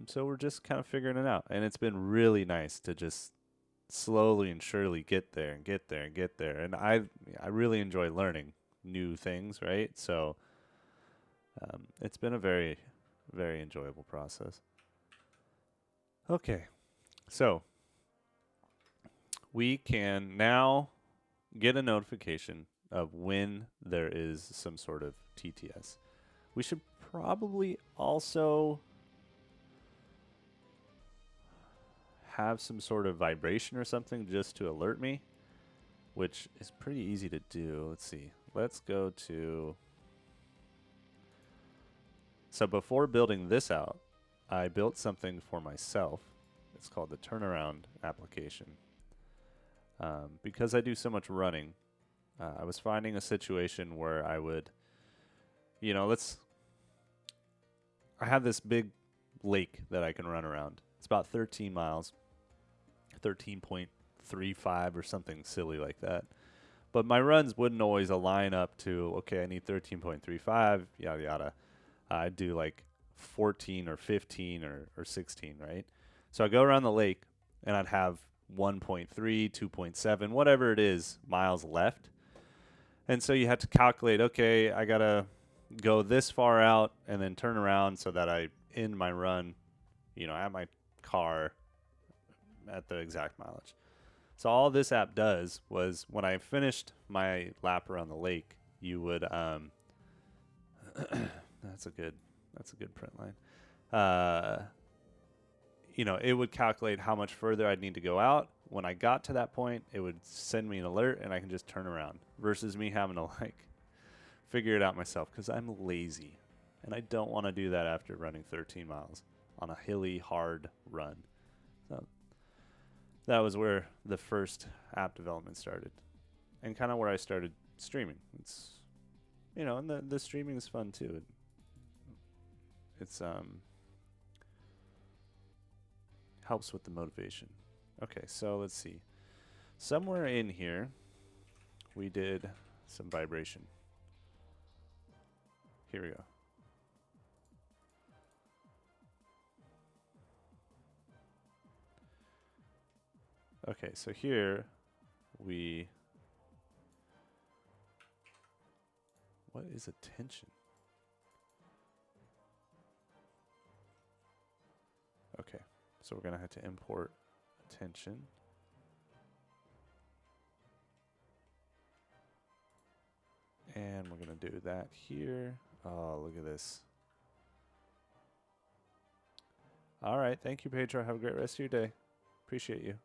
Speaker 1: So we're just kind of figuring it out. And it's been really nice to just slowly and surely get there and get there and get there. And I really enjoy learning new things, right? So it's been a very, very enjoyable process. Okay. So we can now get a notification of when there is some sort of TTS. We should probably also have some sort of vibration or something just to alert me, which is pretty easy to do. Let's see. Let's go to... So before building this out, I built something for myself. It's called the turnaround application. Because I do so much running, I was finding a situation where I would, you know, I have this big lake that I can run around. It's about 13 miles, 13.35 or something silly like that. But my runs wouldn't always align up to, okay, I need 13.35, yada, yada. I'd do like 14 or 15 or 16, right? So I go around the lake and I'd have 1.3, 2.7, whatever it is, miles left. And so you have to calculate, okay, I got to go this far out and then turn around so that I end my run, at my car at the exact mileage. So all this app does was when I finished my lap around the lake, you would that's a good print line. It would calculate how much further I'd need to go out. When I got to that point, it would send me an alert and I can just turn around versus me having to figure it out myself because I'm lazy and I don't want to do that after running 13 miles on a hilly, hard run. So that was where the first app development started and kind of where I started streaming. It's, and the streaming is fun too. It's helps with the motivation. Okay, so let's see. Somewhere in here, we did some vibration. Here we go. Okay, so here what is attention? Okay, so we're going to have to import attention. And we're going to do that here. Oh, look at this. All right, thank you, Pedro. Have a great rest of your day. Appreciate you.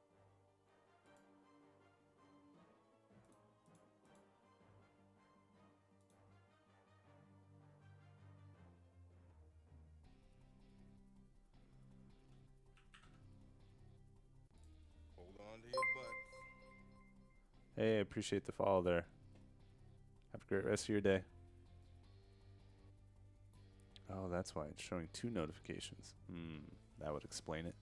Speaker 1: Hey, I appreciate the follow there. Have a great rest of your day. Oh, that's why it's showing 2 notifications. That would explain it.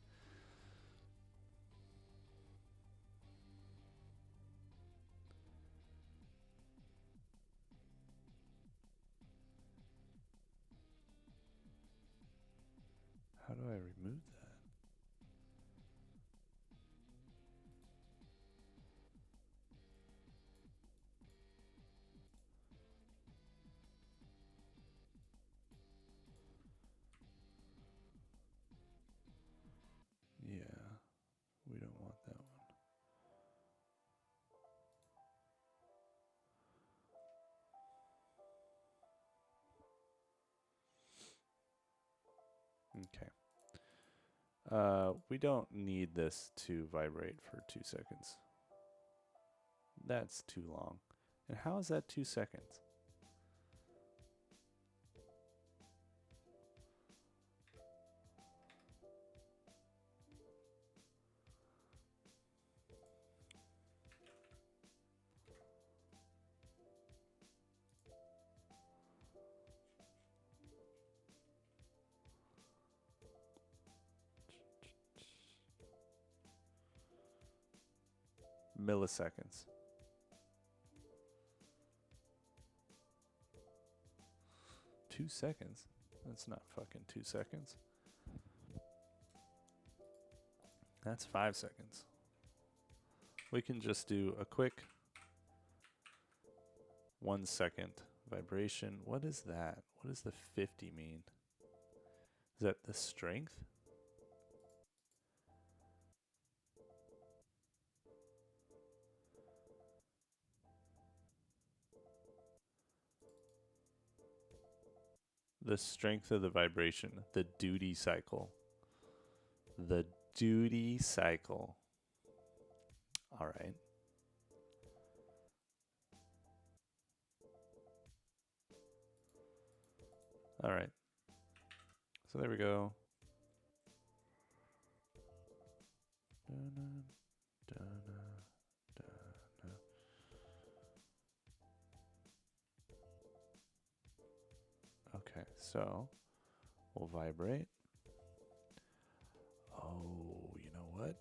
Speaker 1: How do I remove that? Yeah, we don't want that one. Okay. We don't need this to vibrate for 2 seconds. That's too long. And how is that 2 seconds? Milliseconds. Two seconds? That's not fucking 2 seconds. That's 5 seconds. We can just do a quick 1 second vibration. What is that? What does the 50 mean? Is that the strength? The strength of the vibration, the duty cycle. The duty cycle. All right. All right. So there we go. Dun, dun, dun. Okay, so we'll vibrate. Oh, you know what?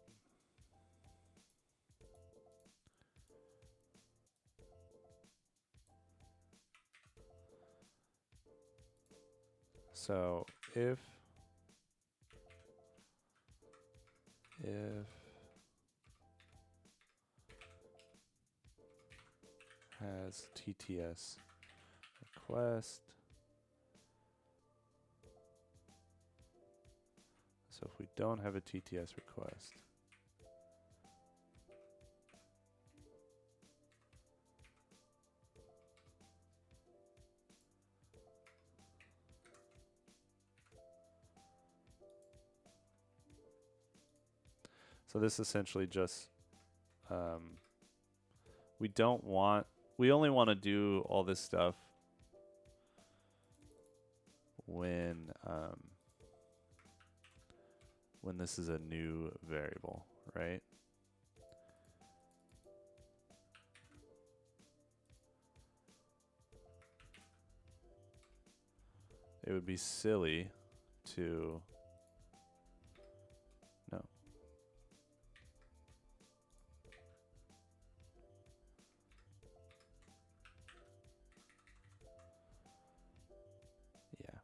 Speaker 1: So if has TTS request. So if we don't have a TTS request, so this essentially just we only want to do all this stuff when this is a new variable, right? It would be silly to no. Yeah,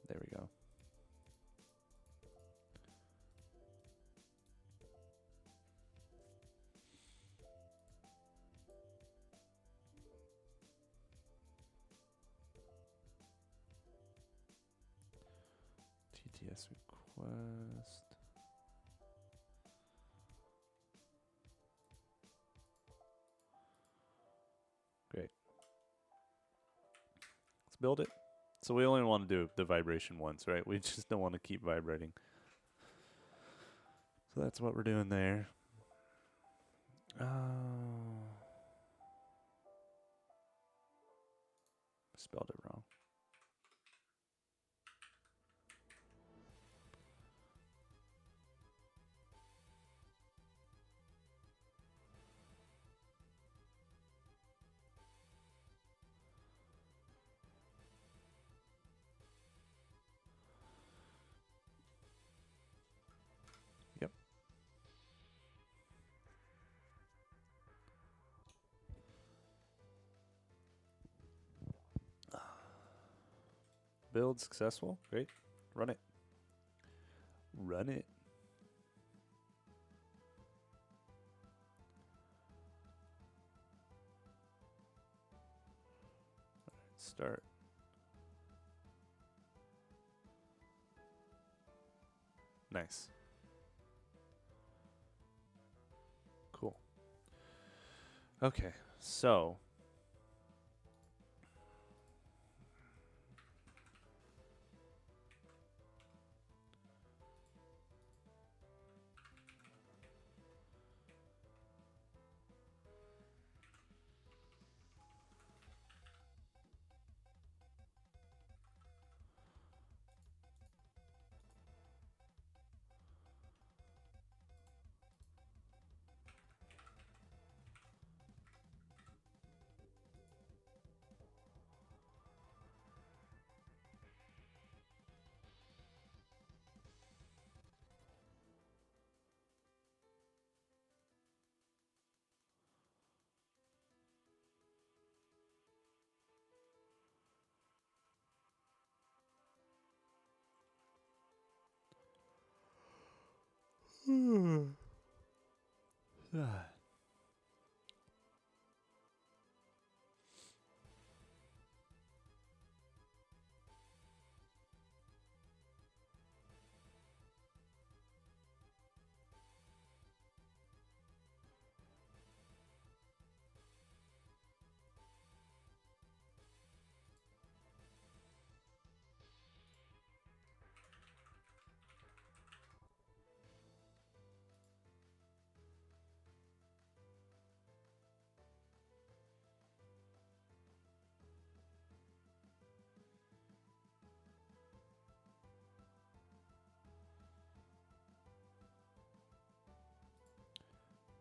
Speaker 1: there we go. TTS request. Great. Let's build it. So we only want to do the vibration once, right? We just don't want to keep vibrating. So that's what we're doing there. Spelled it wrong. Yep. Build successful. Great. Run it. Run it. Start. Nice. Cool. Okay, so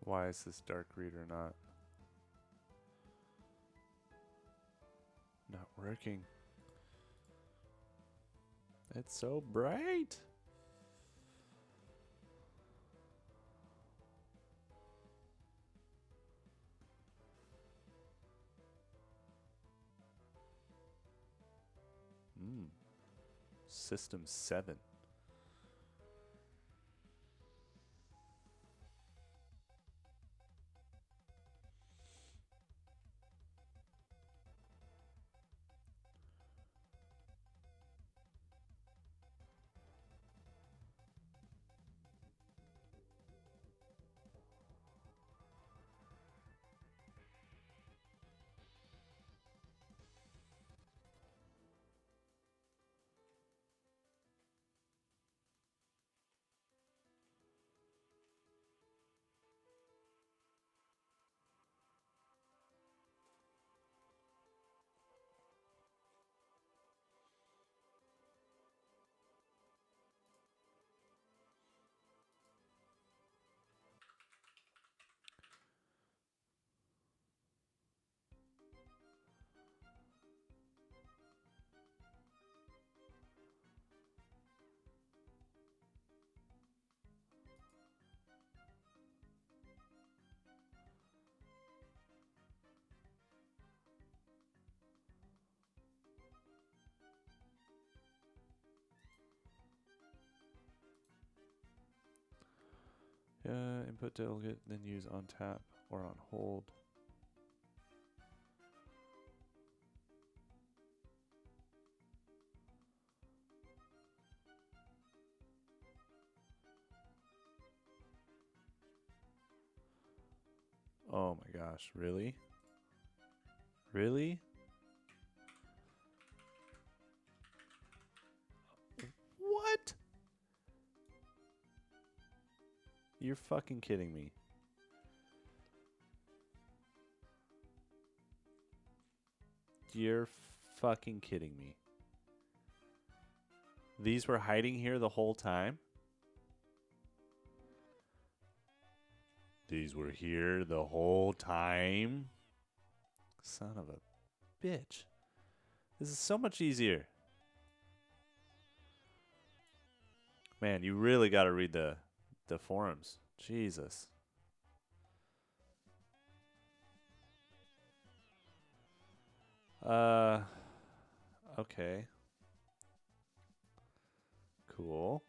Speaker 1: Why is this dark reader not working? It's so bright. System 7. Input delegate, then use on tap or on hold. Oh my gosh, really? Really? What? You're fucking kidding me. You're fucking kidding me. These were hiding here the whole time? These were here the whole time? Son of a bitch. This is so much easier. Man, you really got to read the forums. Jesus. Okay. Cool.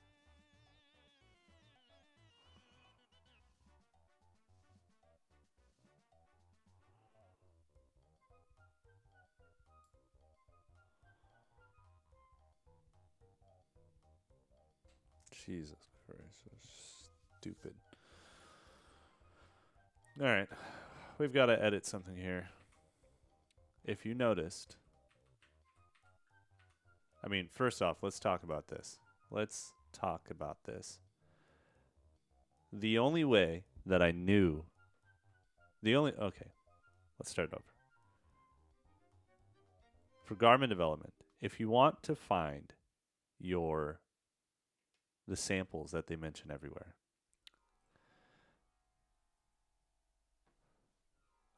Speaker 1: Jesus Christ. So stupid. All right. We've got to edit something here. If you noticed, I mean, first off, let's talk about this. Let's talk about this. The only way that I knew, okay, let's start over. For Garmin development, if you want to find the samples that they mention everywhere.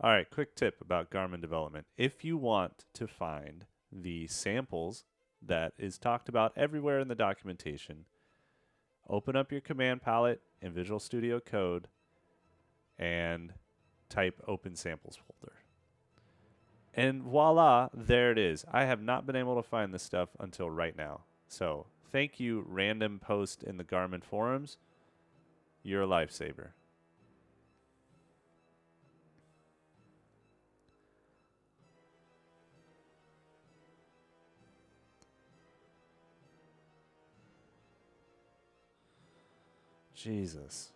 Speaker 1: All right, quick tip about Garmin development. If you want to find the samples that is talked about everywhere in the documentation, open up your command palette in Visual Studio Code and type Open Samples folder. And voila, there it is. I have not been able to find this stuff until right now. So thank you, random post in the Garmin forums. You're a lifesaver. Jesus.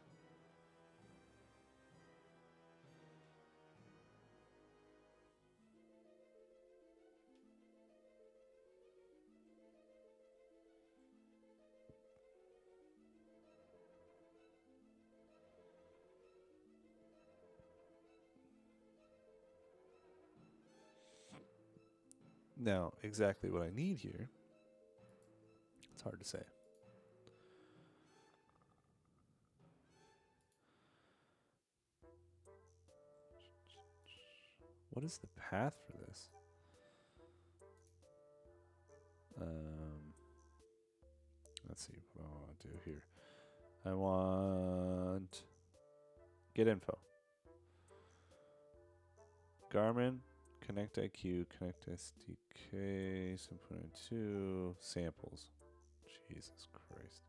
Speaker 1: Now, exactly what I need here, it's hard to say. What is the path for this? Let's see what I want to do here. I want get info. Garmin, Connect IQ, Connect SDK, 7.2, samples. Jesus Christ.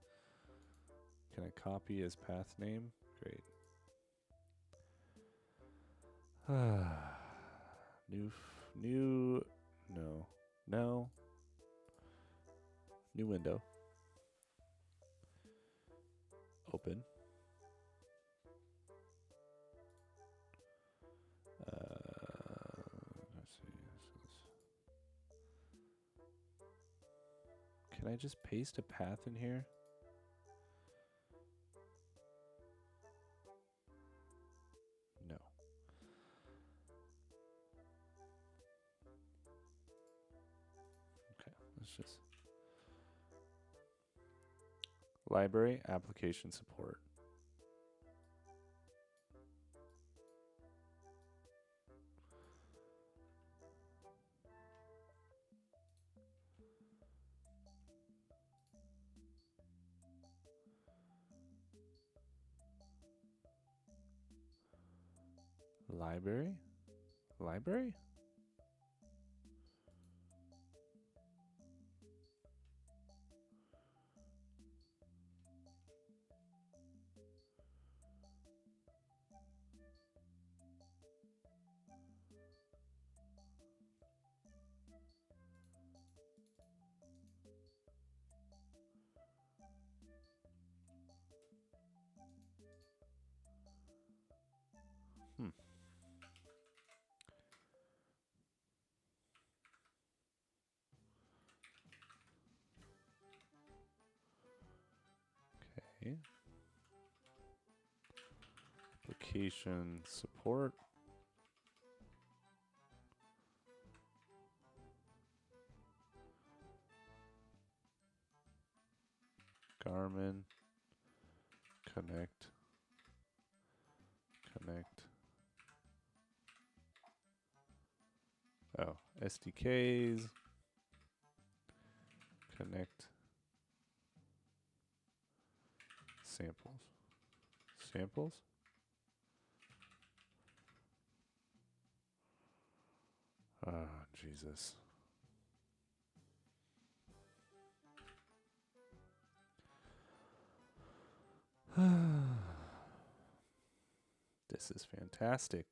Speaker 1: Can I copy as path name? Great. No. New window. Open. Let's see. Can I just paste a path in here? No. Okay, let's just library application support. Library? Library? Okay. Application support. Garmin. Connect. Oh, SDKs. Connect. Samples? Oh, Jesus. This is fantastic.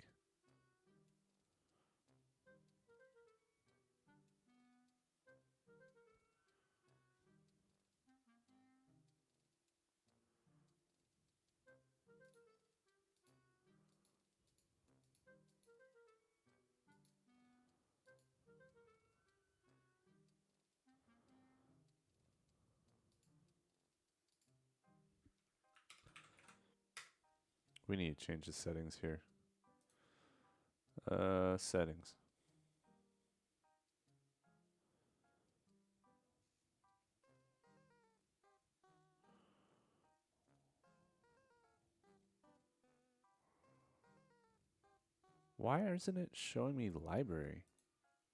Speaker 1: We need to change the settings here. Settings. Why isn't it showing me library?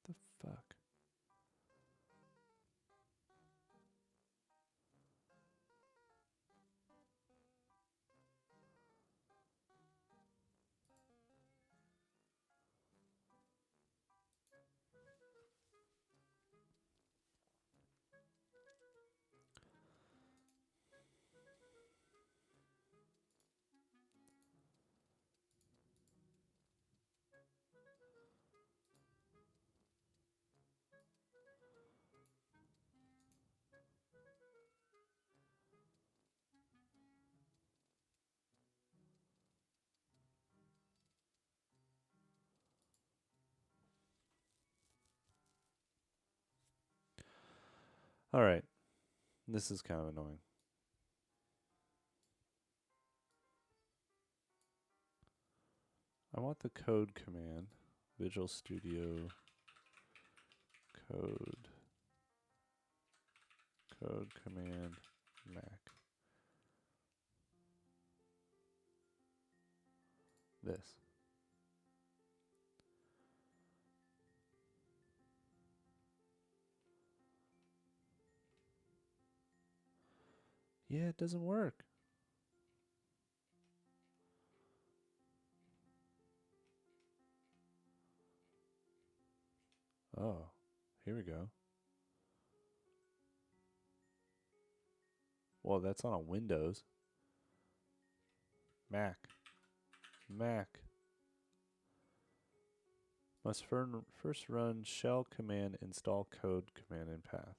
Speaker 1: The fuck? All right. This is kind of annoying. I want the code command. Visual Studio code command Mac. This. Yeah, it doesn't work. Oh, here we go. Well, that's on a Windows. Mac. Mac. Must first run shell command install code command in path.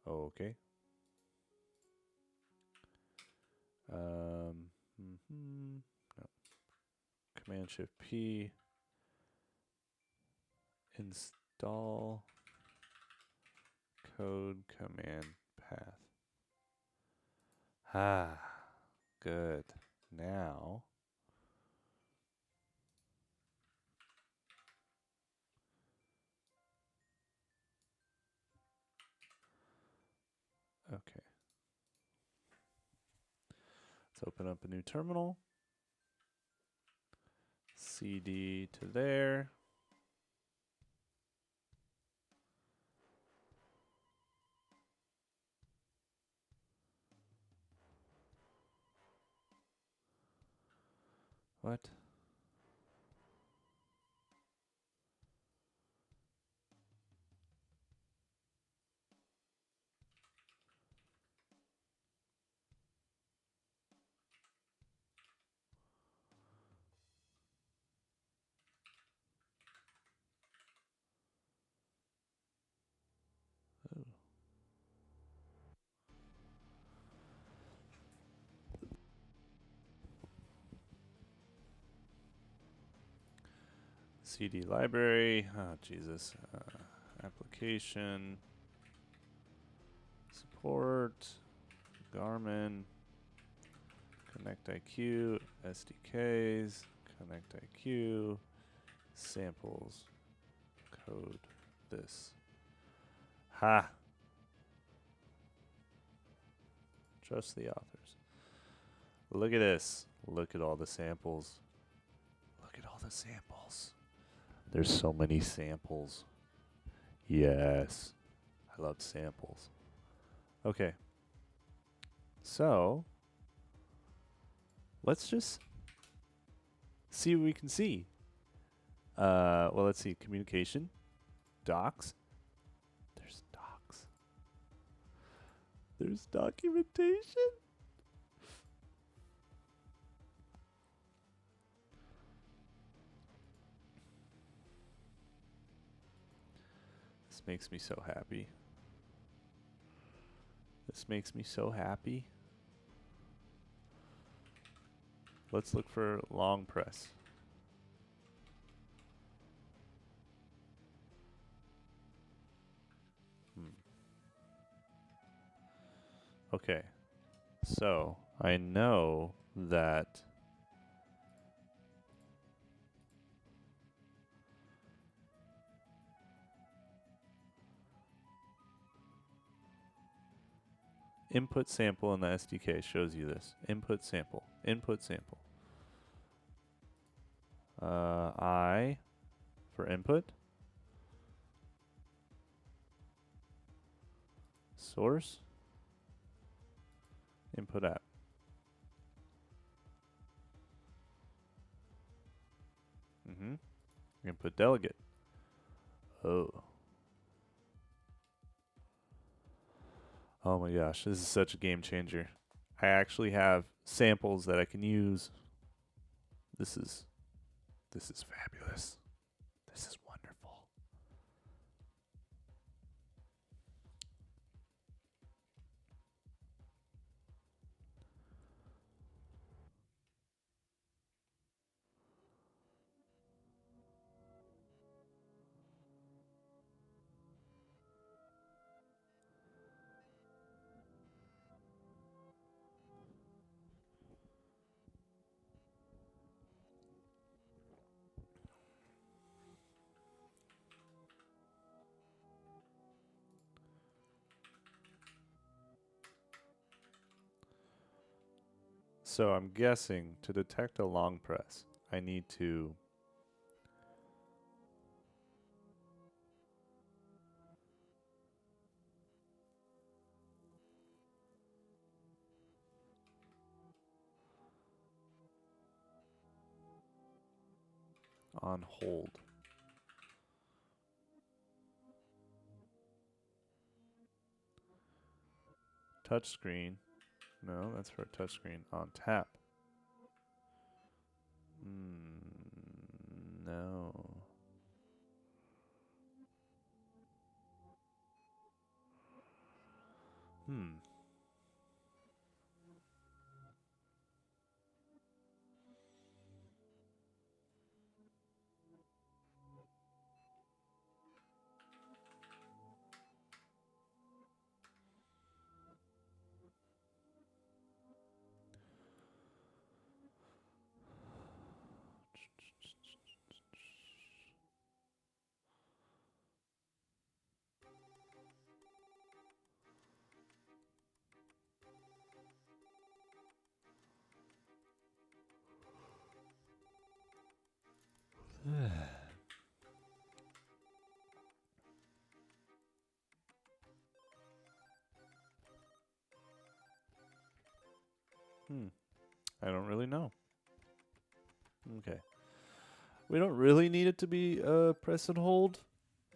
Speaker 1: Okay. No. Command Shift P. Install code command path. Ah, good. Now, okay. Let's open up a new terminal. CD to there. What? Oh. CD library. Oh, Jesus. Application. Support. Garmin. Connect IQ. SDKs. Connect IQ. Samples. Code this. Ha! Trust the authors. Look at this. Look at all the samples. Look at all the samples. There's so many samples. Yes. I love samples. Okay. So, let's just see what we can see. Well, let's see. Communication. Docs. There's docs. There's documentation. This makes me so happy. This makes me so happy. Let's look for long press. Okay. So, I know that input sample in the SDK shows you this. Input sample. Input sample. I for input. Source. Input app. Input delegate. Oh. Oh my gosh, this is such a game changer. I actually have samples that I can use. This is fabulous. This is wonderful. So I'm guessing to detect a long press, I need to on hold. Touch screen. No, that's for a touch screen. On tap. No. I don't really know. Okay. We don't really need it to be press and hold.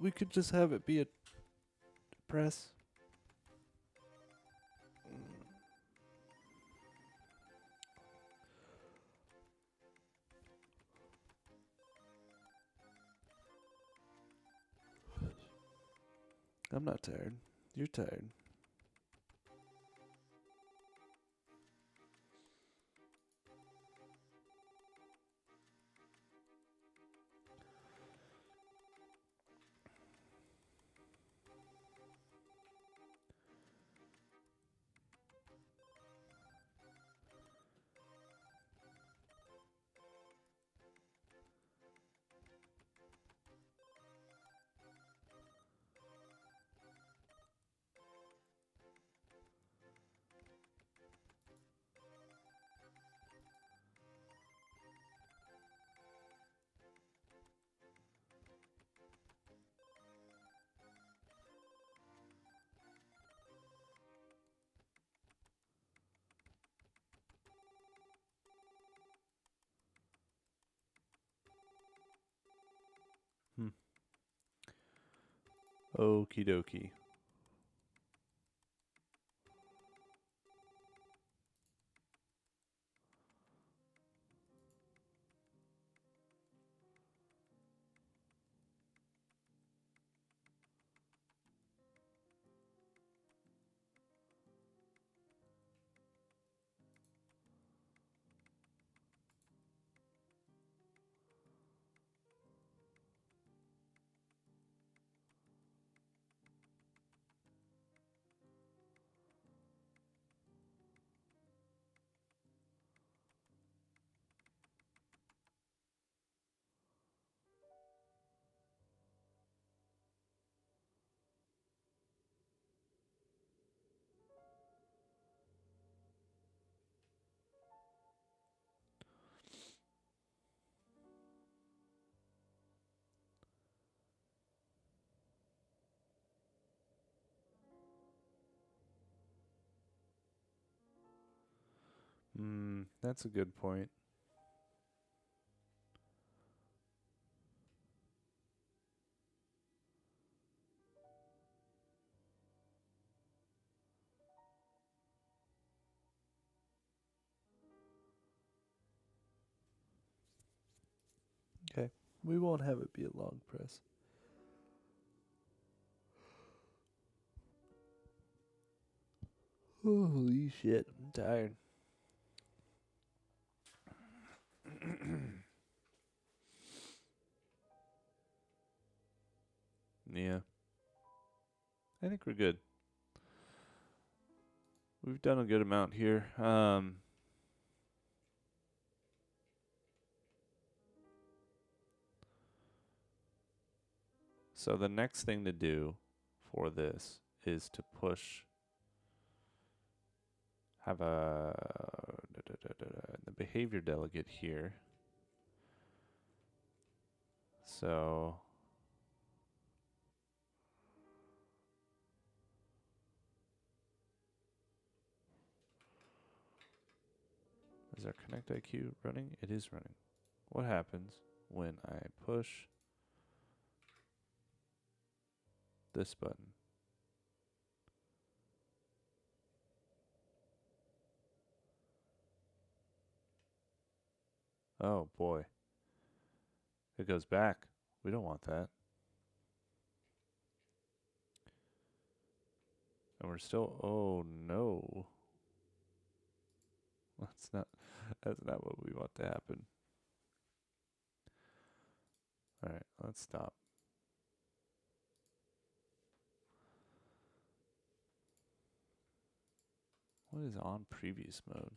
Speaker 1: We could just have it be a press. I'm not tired. You're tired. Okie dokie. That's a good point. Okay. We won't have it be a long press. Holy shit, I'm tired. Yeah. I think we're good. We've done a good amount here. So the next thing to do for this is to have the behavior delegate here. So is our Connect IQ running? It is running. What happens when I push this button. Oh boy. It goes back. We don't want that. And we're still, oh no. That's not what we want to happen. All right, let's stop. What is on previous mode?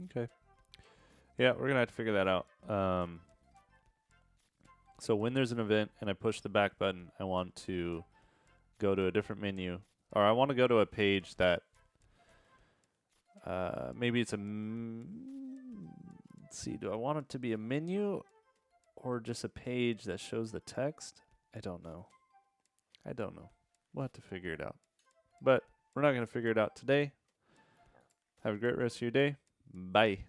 Speaker 1: Okay. Yeah, we're gonna have to figure that out. So when there's an event and I push the back button, I want to go to a different menu, or I want to go to a page that maybe it's a. Let's see. Do I want it to be a menu or just a page that shows the text? I don't know. We'll have to figure it out. But we're not gonna figure it out today. Have a great rest of your day. Bye.